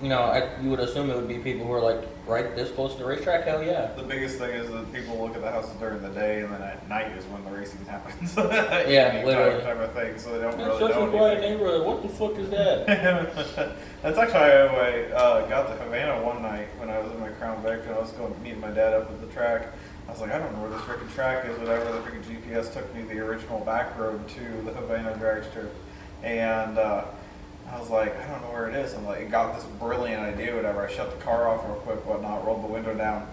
you know, you would assume it would be people who are like right this close to the racetrack. Hell yeah. The biggest thing is that people look at the houses during the day, and then at night is when the racing happens. Yeah, Evening literally. type of thing. So they don't That's really such know a quiet anything. neighborhood. What the fuck is that? That's actually how I got to Havana one night when I was in my Crown Vic and I was going to meet my dad up at the track. I was like, I don't know where this freaking track is, whatever. The freaking GPS took me the original back road to the Havana drag strip. And I was like, I don't know where it is. I'm like, it got this brilliant idea, whatever. I shut the car off real quick, whatnot, rolled the window down,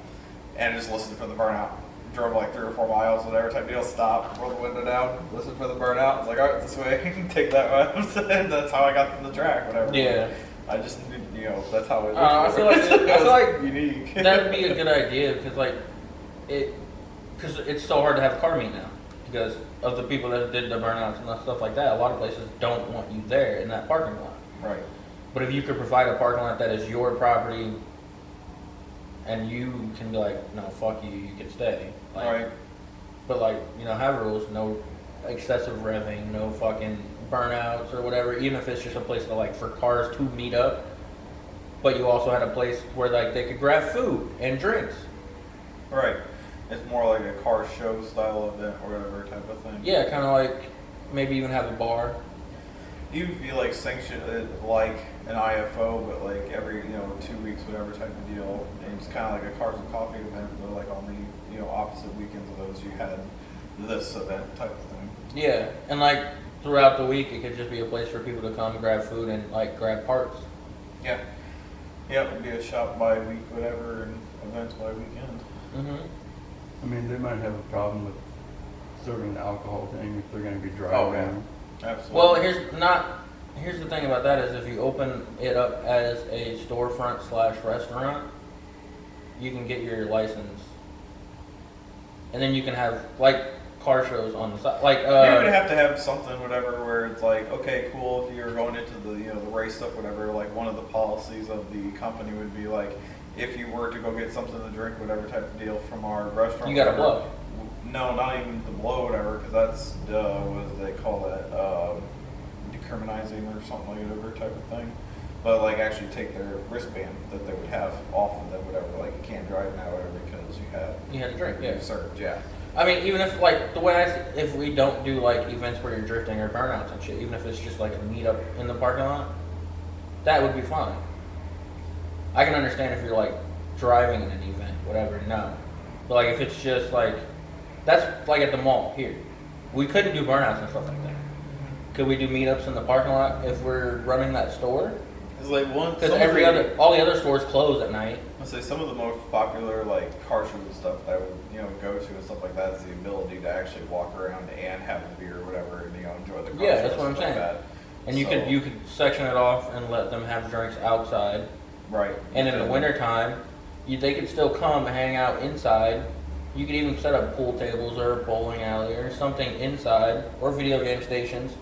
and just listened for the burnout. Drove like 3 or 4 miles, whatever type deal, stopped, rolled the window down, listened for the burnout. I was like, all right, this way, take that one. And that's how I got to the track, whatever. Yeah. I just, you know, that's how it I feel like- I feel like unique. That would be a good idea because like because it's so hard to have a car meet now because of the people that did the burnouts and stuff like that. A lot of places don't want you there in that parking lot. Right. But if you could provide a parking lot that is your property and you can be like, no, fuck you, you can stay. Like, Right. But like, you know, have rules, no excessive revving, no fucking burnouts or whatever, even if it's just a place to like for cars to meet up. But you also had a place where like they could grab food and drinks. Right. It's more like a car show style event or whatever type of thing. Yeah, kind of like maybe even have a bar. Even if you like sanction it like an IFO, but like every 2 weeks, whatever type of deal, and it's kind of like a cars and coffee event, but like on the opposite weekends of those, you had this event type of thing. Yeah, and like throughout the week, it could just be a place for people to come grab food and like grab parts. Yeah, yeah, it'd be a shop by week, whatever, and events by weekend. Mm-hmm. I mean, they might have a problem with serving the alcohol thing if they're going to be driving. Oh, yeah. around. Absolutely. Well, here's the thing about that is if you open it up as a storefront / restaurant, you can get your license, and then you can have like car shows on the side. Like you would have to have something, whatever, where it's like, okay, cool. If you're going into the the race stuff, whatever, like one of the policies of the company would be like, if you were to go get something to drink, whatever type of deal from our restaurant, you got to whatever, blow. No, not even the blow, whatever, because that's what do they call that? Decriminalizing or something like whatever type of thing. But like actually take their wristband that they would have off of them, whatever. Like you can't drive now, whatever, because You had to drink, yeah. you served, yeah. I mean, even if like the way if we don't do like events where you're drifting or burnouts and shit, even if it's just like a meetup in the parking lot, that would be fine. I can understand if you're like driving in an event, whatever. No, but like if it's just like that's like at the mall here, we couldn't do burnouts and stuff like that. Could we do meetups in the parking lot if we're running that store? It's like one Because all the other stores close at night. I'd say some of the most popular like car shows and stuff that I would go to and stuff like that is the ability to actually walk around and have a beer or whatever and enjoy the car Yeah, show that's what I'm stuff like saying. that. And you could section it off and let them have drinks outside. Right. And in the wintertime, they could still come and hang out inside. You could even set up pool tables or a bowling alley or something inside, or video game stations.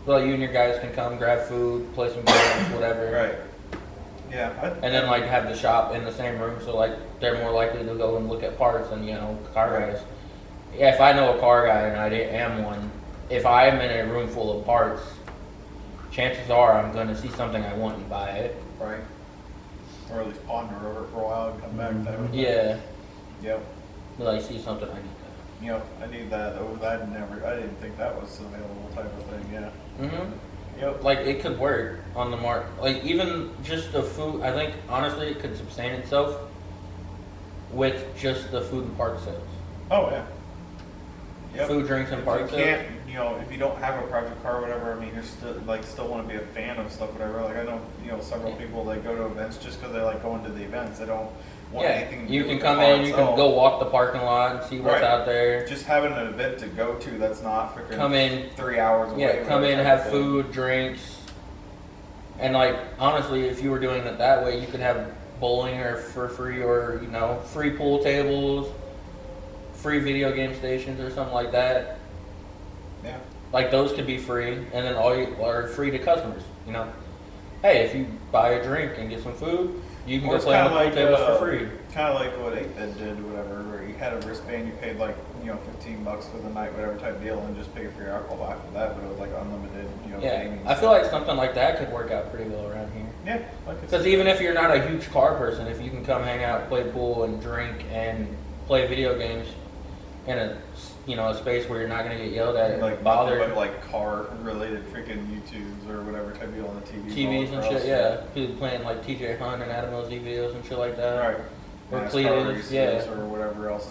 So you and your guys can come, grab food, play some games, whatever. Right. Yeah. And then like have the shop in the same room, so like they're more likely to go and look at parts than car Right. guys. Yeah, if I know a car guy and I am one, if I am in a room full of parts, chances are I'm going to see something I want and buy it. Right. Or at least ponder over it for a while and come back type of thing. Yeah, Yep. but I see something I need I need that. Oh, I didn't think that was available type of thing. Yeah. that. Mm-hmm. Yep. Like it could work on the mark. Like even just the food. I think honestly it could sustain itself with just the food and part sales. Oh yeah. Yep. Food, drinks, and If part you sales. can't, if you don't have a project car or whatever, I mean, you're still want to be a fan of stuff, whatever. Like I know, several people that go to events just because they like going to the events. They don't want anything to You do can with come the car in. You can itself. go walk the parking lot and see what's Right. out there. Just having an event to go to that's not freaking Come in. 3 hours away. Yeah, come whatever in, type have of thing. food, drinks, and like honestly, if you were doing it that way, you could have bowling or for free, or free pool tables, free video game stations, or something like that. Yeah. Like those could be free, and then all you are free to customers. Hey, if you buy a drink and get some food, you can Or go it's play on kinda the pool like, tables for free. Kind of like what 8-Bit did, or whatever, where you had a wristband, you paid like $15 for the night, whatever type deal, and just pay for your alcohol after that. But it was like unlimited, Yeah, gaming. I feel like something like that could work out pretty well around here. Yeah, like I Because said. even if you're not a huge car person, if you can come hang out, play pool, and drink, and play video games in a space where you're not gonna get yelled at, Like and bothered, nothing but like car related freaking YouTubes or whatever type deal on the TV. TVs and shit, yeah, people playing like TJ Hunt and Adam LZ videos and shit like that. Right. Or NASCAR Cletus, races yeah. Or whatever else.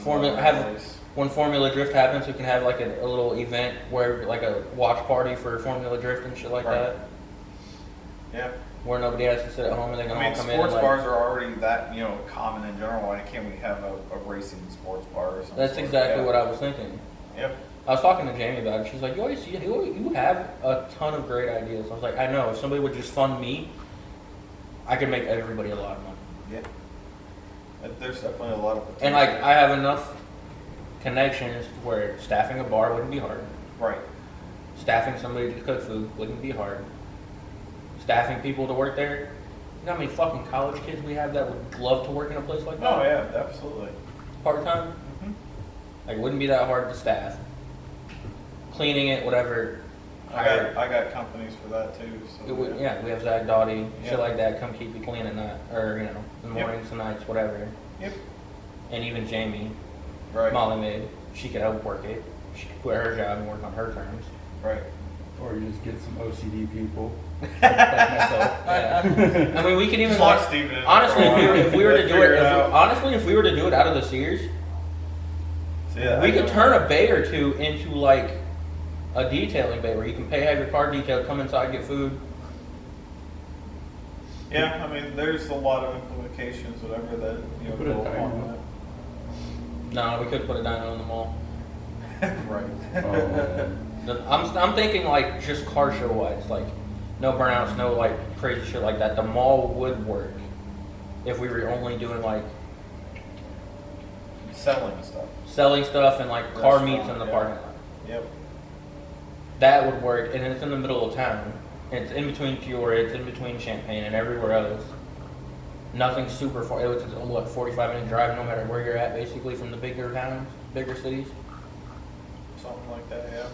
When Formula Drift happens, we can have like a little event where like a watch party for Formula Drift and shit like Right. that, Yeah. where nobody has to sit at home and they can I mean, all come in and sports like. bars are already that common in general. Why can't we have a racing sports bar or something? That's exactly what I was thinking. Yep. I was talking to Jamie about it. She's like, you have a ton of great ideas. I was like, I know. If somebody would just fund me, I could make everybody a lot of money. Yeah. There's definitely a lot of potential. And like, I have enough connections where staffing a bar wouldn't be hard. Right. Staffing somebody to cook food wouldn't be hard. Staffing people to work there. You know how many fucking college kids we have that would love to work in a place like that? Oh yeah, absolutely. Part time? Mm-hmm. Like, it wouldn't be that hard to staff. Cleaning it, whatever. I got companies for that too. So We have Zach Doughty, Yeah. shit like that, come keep you clean at night, or, in the Yep. mornings and nights, whatever. Yep. And even Jamie, Right. Molly Maid, she could help work it. She could quit her job and work on her terms. Right. Or you just get some OCD people, like myself. Yeah. I mean, we could even Just lock like, Steven in honestly, the if we were to do figure it, out. honestly, if we were to do it out of the Sears, So, yeah, we I could know. turn a bay or two into like a detailing bay where you can pay, have your car detailed, come inside, get food. Yeah, I mean, there's a lot of implications, whatever that you know Put a go timer along on with No, we could put a dyno in the mall. that. Right. I'm thinking like just car show wise, like no burnouts, no like crazy shit like that. The mall would work if we were only doing like Selling stuff. selling stuff and like car meets in the Yeah. parking lot. Yep. That would work, and it's in the middle of town. And it's in between Peoria, it's in between Champaign and everywhere else. Nothing super far. It's a 45-minute drive, no matter where you're at, basically from the bigger towns, bigger cities. Something like that, yeah.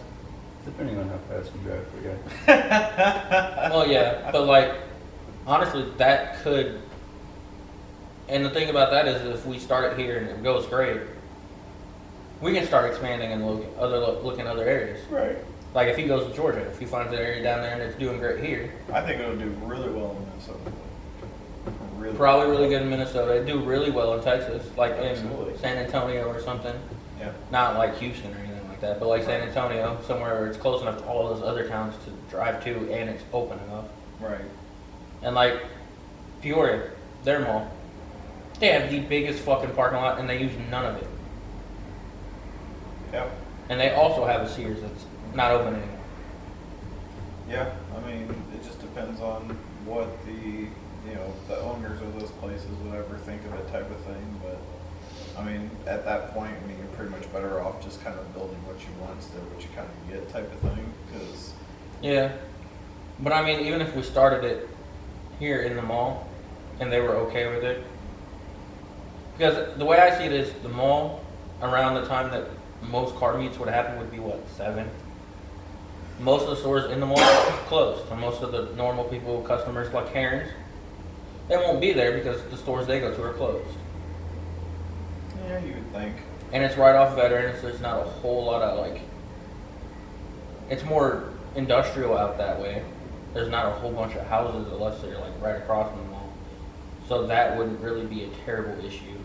Depending on how fast you drive, but yeah. Well, yeah, but like honestly, that could. And the thing about that is, if we start it here and it goes great, we can start expanding and look in other areas. Right. Like if he goes to Georgia, if he finds an area down there and it's doing great here, I think it'll do really well in Minnesota. Really. probably really good in Minnesota. It'd do really well in Texas, like in Absolutely. San Antonio or something. Yeah. Not like Houston or anything like that, but like San Antonio, somewhere where it's close enough to all those other towns to drive to and it's open enough. Right. And like Peoria, their mall, they have the biggest fucking parking lot and they use none of it. Yep. And they also have a Sears that's not open anymore. Yeah. I mean, it just depends on what the owners of those places would ever think of it, type of thing. But I mean, at that point, I mean, you're pretty much better off just kind of building what you want instead of what you kind of get, type of thing. Because Yeah. But I mean, even if we started it here in the mall and they were okay with it, because the way I see it is the mall around the time that most car meets would happen would be what, 7? Most of the stores in the mall are closed. So most of the normal people, customers like Herons, they won't be there because the stores they go to are closed. yeah, you would think. And it's right off Veterans. There's not a whole lot of like. It's more industrial out that way. There's not a whole bunch of houses unless they're like right across from the mall. So that wouldn't really be a terrible issue.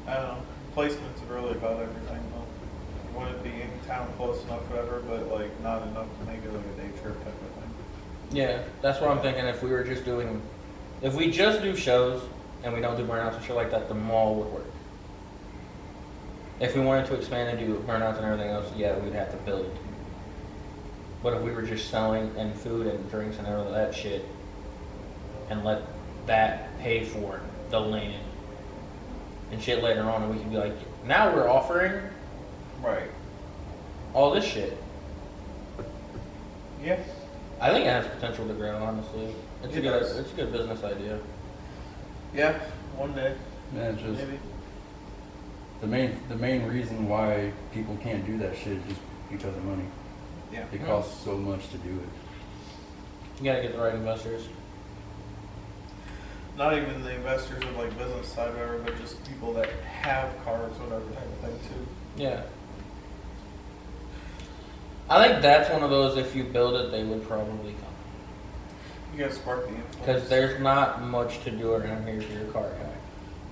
I don't know. Placements are really about everything, though. Would it be in town close enough, whatever, but like not enough to make it like a day trip type of thing. Yeah, that's what I'm thinking. If we were just doing, if we just do shows and we don't do burnouts and shit like that, the mall would work. If we wanted to expand and do burnouts and everything else, yeah, we'd have to build. But if we were just selling and food and drinks and all that shit, and let that pay for the land and shit later on, and we could be like, now we're offering Right. all this shit. Yeah. I think it has potential to grow. Honestly, it's It a good, does. it's a good business idea. Yeah. One day, Yeah, it's just maybe. the main reason why people can't do that shit is just because of money. Yeah. It Mhm. costs so much to do it. You gotta get the right investors. Not even the investors of like business side, whatever, but just people that have cars, whatever type of thing too. Yeah. I think that's one of those, if you build it, they would probably come. You gotta spark the influence. Because there's not much to do around here for your car guy.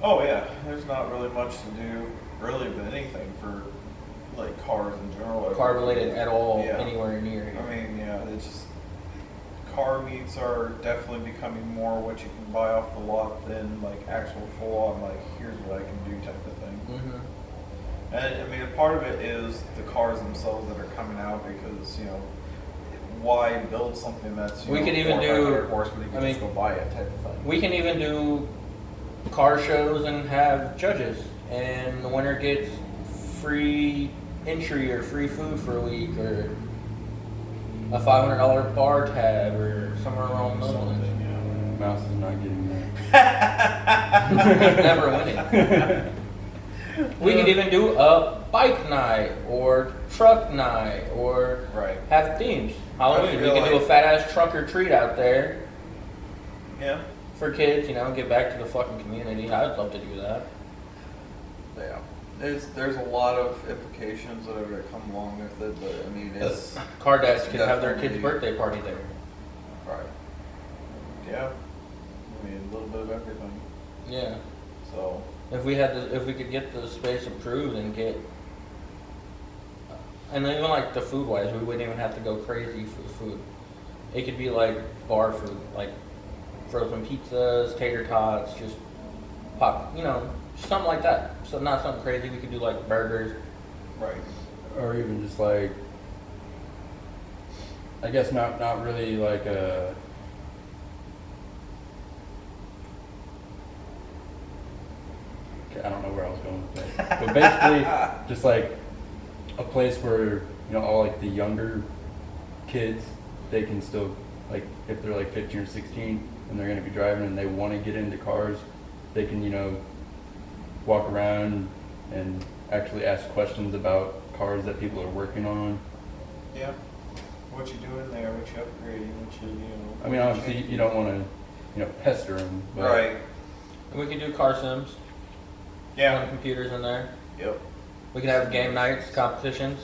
Oh yeah, there's not really much to do, really, with anything for like cars in general. Car related at all, Yeah. anywhere near here. I mean, yeah, it's just car meets are definitely becoming more what you can buy off the lot than like actual full on like here's what I can do type of thing. Mm-hmm. And I mean, a part of it is the cars themselves that are coming out because why build something that's We could even do- 400 horse when you can I just mean, go buy it type of thing. We can even do car shows and have judges, and the winner gets free entry or free food for a week, or a $500 bar tab, or somewhere along those lines. Something, Mouse is not getting that. Never winning. We could even do a bike night or truck night or yeah. Right. have themes. Halloween, we feel could do a like- fat ass truck or treat out there Yeah. for kids, give back to the fucking community. I'd love to do that. Yeah. There's a lot of implications that are going to come along with it, but I mean, it's Car dads could have their kid's definitely- birthday party there. right. Yeah, I mean, a little bit of everything. Yeah. So If we could get the space approved and get, and even like the food wise, we wouldn't even have to go crazy for the food. It could be like bar food, like frozen pizzas, tater tots, just pop, something like that. So not something crazy. We could do like burgers. right. Or even just like, I guess not really like a. I don't know where I was going with that. But basically, just like a place where, all like the younger kids, they can still, like, if they're like 15 or 16 and they're going to be driving and they want to get into cars, they can, walk around and actually ask questions about cars that people are working on. Yeah. What you doing there? What you upgrading? What you I mean, obviously, you don't want to, pester them. But Right. And we could do car sims. Yeah. Run computers in there. Yep. We could have game nights, competitions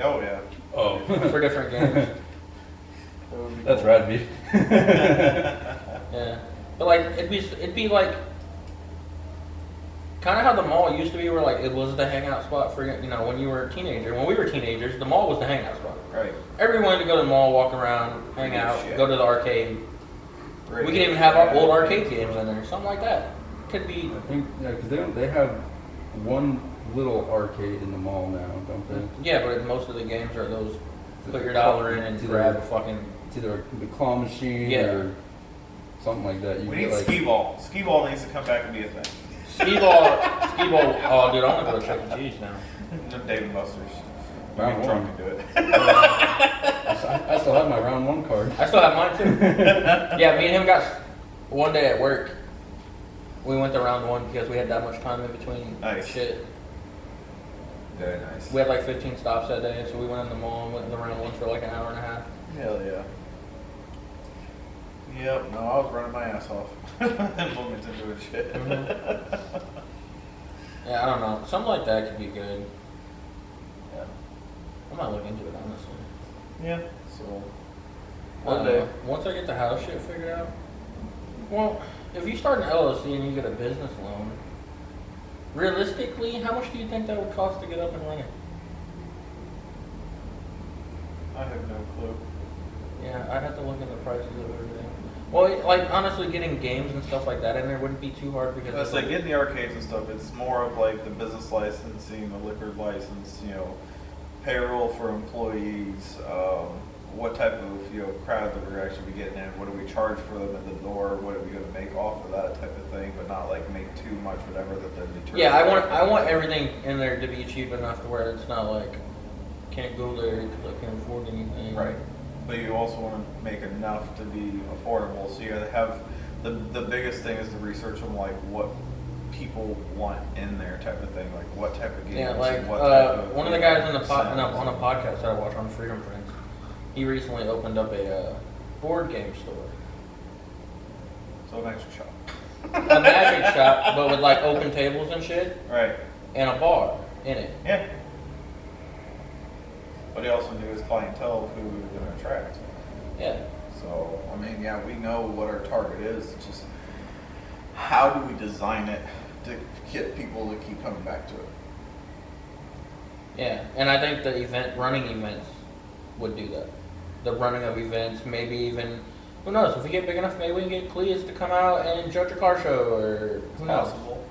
Oh yeah. Oh, for different games. That would be that's cool. rad, Yeah, but like it'd be like kind of how the mall used to be, where like it was the hangout spot for when you were a teenager. When we were teenagers, the mall was the hangout spot. Right. Everyone wanted to go to the mall, walk around, hang Yeah, out, shit. go to the arcade. Great. We could even have our old arcade games in there, something like that. Could be. I think, because they have one little arcade in the mall now, don't they? Yeah, but most of the games are those. Put your dollar in and It's grab a either- fucking. It's either the claw machine Yeah. or something like that. You We get, need like, skee ball. Skee ball needs to come back and be a thing. Skee-ball. Oh, dude, I want to go to Chuck E. Cheese now. No Dave and Buster's. We Round get drunk one. and do it. I still have my round one card. I still have mine too. Yeah, me and him got one day at work. We went to round one because we had that much time in between Nice. shit. Very nice. We had like 15 stops that day, so we went in the mall and went in the round one for like an hour and a half. Hell yeah. Yep. No, I was running my ass off. In Wilmington doing shit. Yeah, I don't know. Something like that could be good. Yeah. I might look into it, honestly. Yeah. So. I don't know. Once I get the house shit figured out. Well, if you start an LLC and you get a business loan, realistically, how much do you think that would cost to get up and running? I have no clue. Yeah, I'd have to look at the prices of everything. Well, like honestly, getting games and stuff like that in there wouldn't be too hard because It's like getting the arcades and stuff. It's more of like the business licensing, the liquor license, payroll for employees, what type of crowd that we're actually getting in, what do we charge for them at the door, what are we going to make off of that type of thing, but not like make too much whatever that they're determined. yeah, I want everything in there to be cheap enough to where it's not like can't go there because I can't afford anything. Right. But you also want to make enough to be affordable. So you gotta have the biggest thing is to research on like what people want in there type of thing, like what type of games. Yeah, like and what type of, one of the guys on the sounds. on a podcast that I watch on Freedom Friends, he recently opened up a board game store, So an extra shop. a magic shop, but with like open tables and shit, Right. and a bar in it. Yeah. But he also knew his clientele who we were going to attract. Yeah. So, I mean, yeah, we know what our target is. It's just how do we design it to get people to keep coming back to it? Yeah, and I think the running events would do that. The running of events, maybe even, who knows, if we get big enough, maybe we can get Cleus to come out and judge a car show, or who knows. Possible.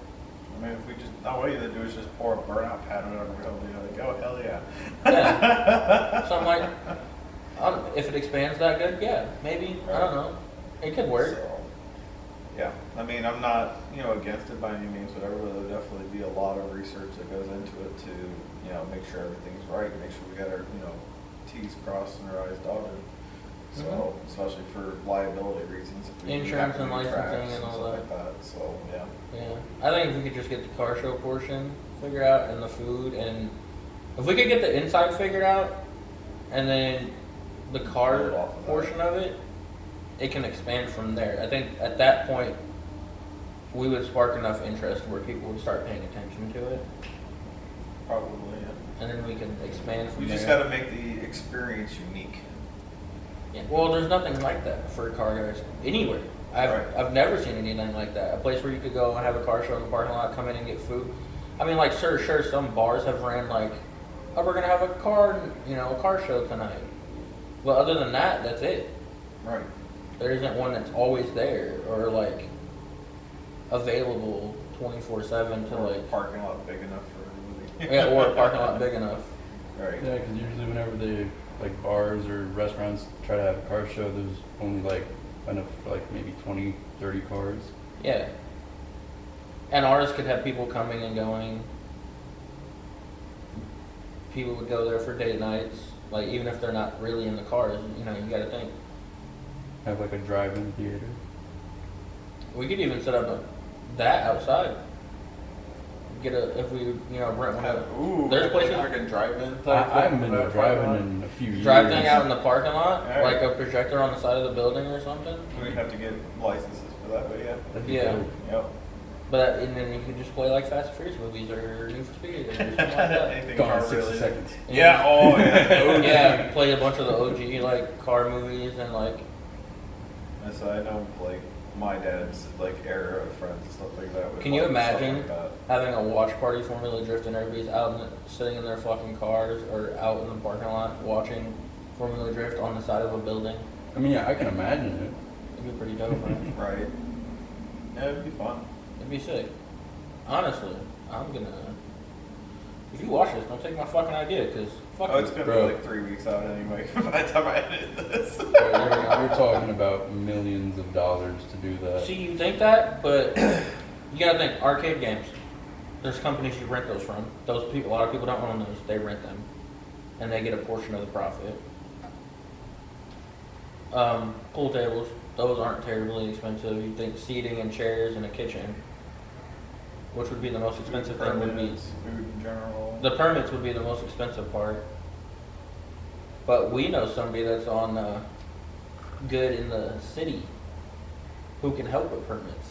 I mean, if we just, all you have to do is just pour a burnout pad on it, like, oh, hell yeah. Yeah. Something like, if it expands that good, yeah, maybe, I don't know. It could work. So, yeah, I mean, I'm not, against it by any means, whatever, but there'll definitely be a lot of research that goes into it to, make sure everything's right, make sure we got our, T's crossed and our I's dotted. So, especially for liability reasons. If we Insurance have to and do tracks licensing and all stuff that. like that. So, yeah. Yeah, I think if we could just get the car show portion figured out and the food, and if we could get the inside figured out, and then the car Build off of that. portion of it, it can expand from there. I think at that point, we would spark enough interest where people would start paying attention to it. Probably, yeah. and then we can expand from You there. just got to make the experience unique. Yeah. Well, there's nothing like that for car guys anywhere. Right. I've never seen anything like that. A place where you could go and have a car show in the parking lot, come in and get food. I mean, like, sure, some bars have ran like, oh, we're gonna have a car show tonight. But other than that, that's it. Right. There isn't one that's always there or like available 24/7 to Or a like, parking lot big enough for everybody. yeah, or a parking lot big enough. Right. Yeah, because usually whenever they, like bars or restaurants try to have a car show, there's only like enough for like maybe 20, 30 cars. Yeah. And ours could have people coming and going. People would go there for date nights, like even if they're not really in the cars, you gotta think. Have like a drive-in theater. We could even set up that outside. If we, rent one of Ooh, There's places- like a drive-in I, type I haven't been to a parking lot. drive-in in a few years. drive thing out in the parking lot, Yeah. like a projector on the side of the building or something. We'd have to get licenses for that, but yeah. That'd be Yeah. dope. Yep. But and then you could just play like Fast and Furious movies or Need for Speed or something like that. Anything Gone car in 60 related. seconds. Yeah, oh yeah. Yeah, play a bunch of the OG like car movies and like And so I know like my dad's like era of friends and stuff like that. would Can you love stuff imagine like that. having a watch party Formula Drift and everybody's out sitting in their fucking cars or out in the parking lot watching Formula Drift on the side of a building? I mean, yeah, I can imagine it. It'd be pretty dope, man. Right. Yeah, it'd be fun. It'd be sick. Honestly, I'm gonna. If you watch this, don't take my fucking idea, cause fuck Oh, you. it's gonna Bro. be like 3 weeks out anyway by the time I edit this. You're talking about millions of dollars to do that. See, you think that, but you gotta think arcade games. There's companies you rent those from. Those people, a lot of people don't own those. They rent them, and they get a portion of the profit. Pool tables. Those aren't terribly expensive. You think seating and chairs and a kitchen, which would be the most expensive thing, would be Permits, food in general. the permits would be the most expensive part. But we know somebody that's on good in the city who can help with permits.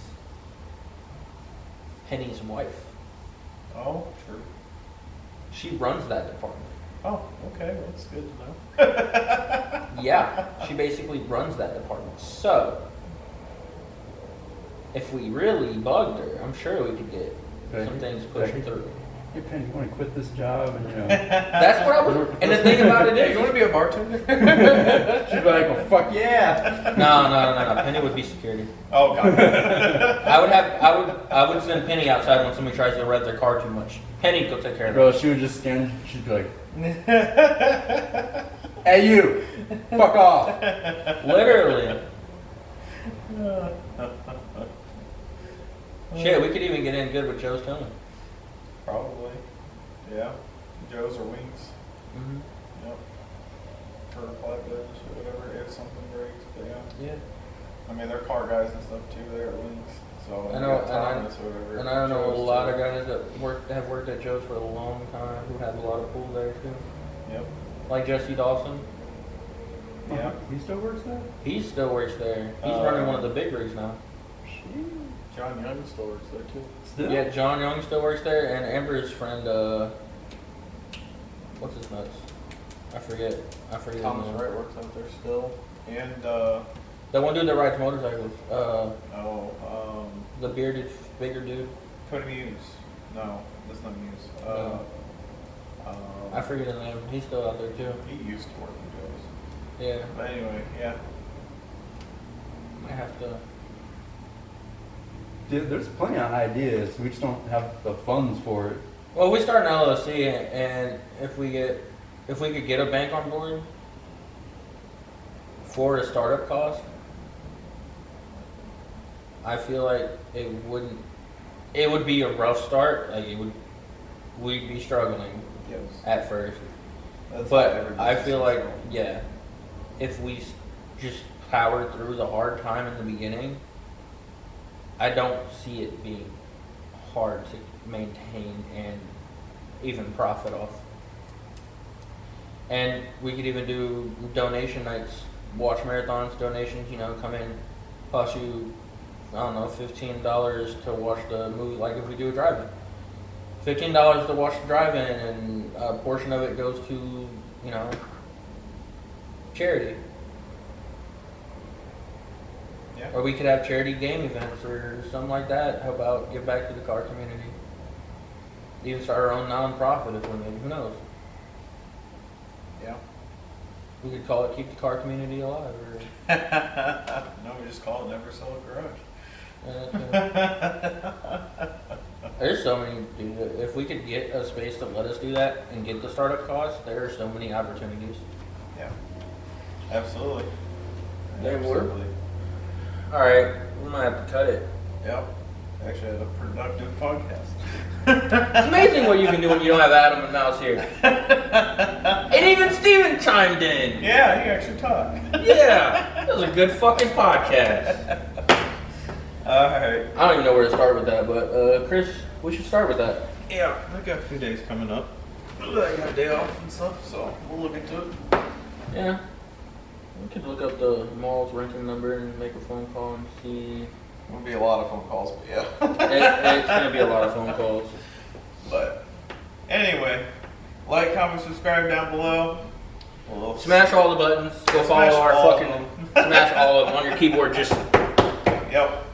Penny's wife. Oh, sure. She runs that department. Oh, okay. Well, that's good to know. Yeah, she basically runs that department. So, if we really bugged her, I'm sure we could get some things pushing through. Hey, Penny, you want to quit this job? And, That's what I was. And the thing about it Hey, you want is, to be a bartender? she'd be like, well, fuck yeah. no. Penny would be security. Oh, God. I would send Penny outside when somebody tries to rev their car too much. Penny, go take care of Bro, that. she would just stand, she'd be like, hey, you, fuck off. Literally. Shit, we could even get in good with Joe's Towing. Probably. Yeah. Joe's or Wings. Mm-hmm. Yep. For flatbeds or whatever, if something breaks. But yeah. Yeah. I mean, they're car guys and stuff too. They're at Wings. So I know, we got Thomas or whatever. And I know a Joe's lot too. of guys that have worked at Joe's for a long time who have a lot of pool there too. Yep. Like Jesse Dawson. Yeah. He still works there? He still works there. He's Uh, running one of the big rigs now. John Young still works there too. Still? Yeah, John Young still works there, and Amber's friend, what's his nuts? I forget his Thomas name. Wright works out there still. And, That one dude that rides motorcycles. The bearded, bigger dude. Cody Muse. No, that's not Muse. No. I forget his name. He's still out there too. He used to work for Joe's. Yeah, But anyway, yeah. I have to. Dude, there's plenty of ideas. We just don't have the funds for it. Well, we start an LLC, and if we could get a bank on board for a startup cost, I feel like it would be a rough start. Like we'd be struggling Yes. at first. That's how But every I business feel is, like, so. yeah, if we just power through the hard time in the beginning, I don't see it being hard to maintain and even profit off. And we could even do donation nights, watch marathons, donations, come in, cost you, I don't know, $15 to watch the movie, like if we do a drive-in. $15 to wash the drive-in, and a portion of it goes to, you know, charity. Yeah. Or we could have charity game events or something like that. Help out, give back to the car community. Even start our own non-profit if we need. Who knows? Yeah. We could call it "Keep the Car Community Alive." Or, No, we just call it Never Sell a Garage. There's so many. Dude, if we could get a space to let us do that and get the startup costs, there are so many opportunities. Yeah. Absolutely. They were. Absolutely. All right, we might have to cut it. Yep. Actually, I had a productive podcast. It's amazing what you can do when you don't have Adam and Mouse here. And even Steven chimed in. Yeah, he actually talked. Yeah, that was a good fucking podcast. Alright. I don't even know where to start with that, but Chris, we should start with that. Yeah, I got a few days coming up. I got a day off and stuff, so we'll look into it. Yeah, we could look up the mall's renting number and make a phone call and see. It'll be a lot of phone calls, but yeah. It's gonna be a lot of phone calls. But anyway, like, comment, subscribe down below. We'll Smash all the buttons. Go Smash follow our all of fucking. them. Smash all of them on your keyboard. Just. Yep.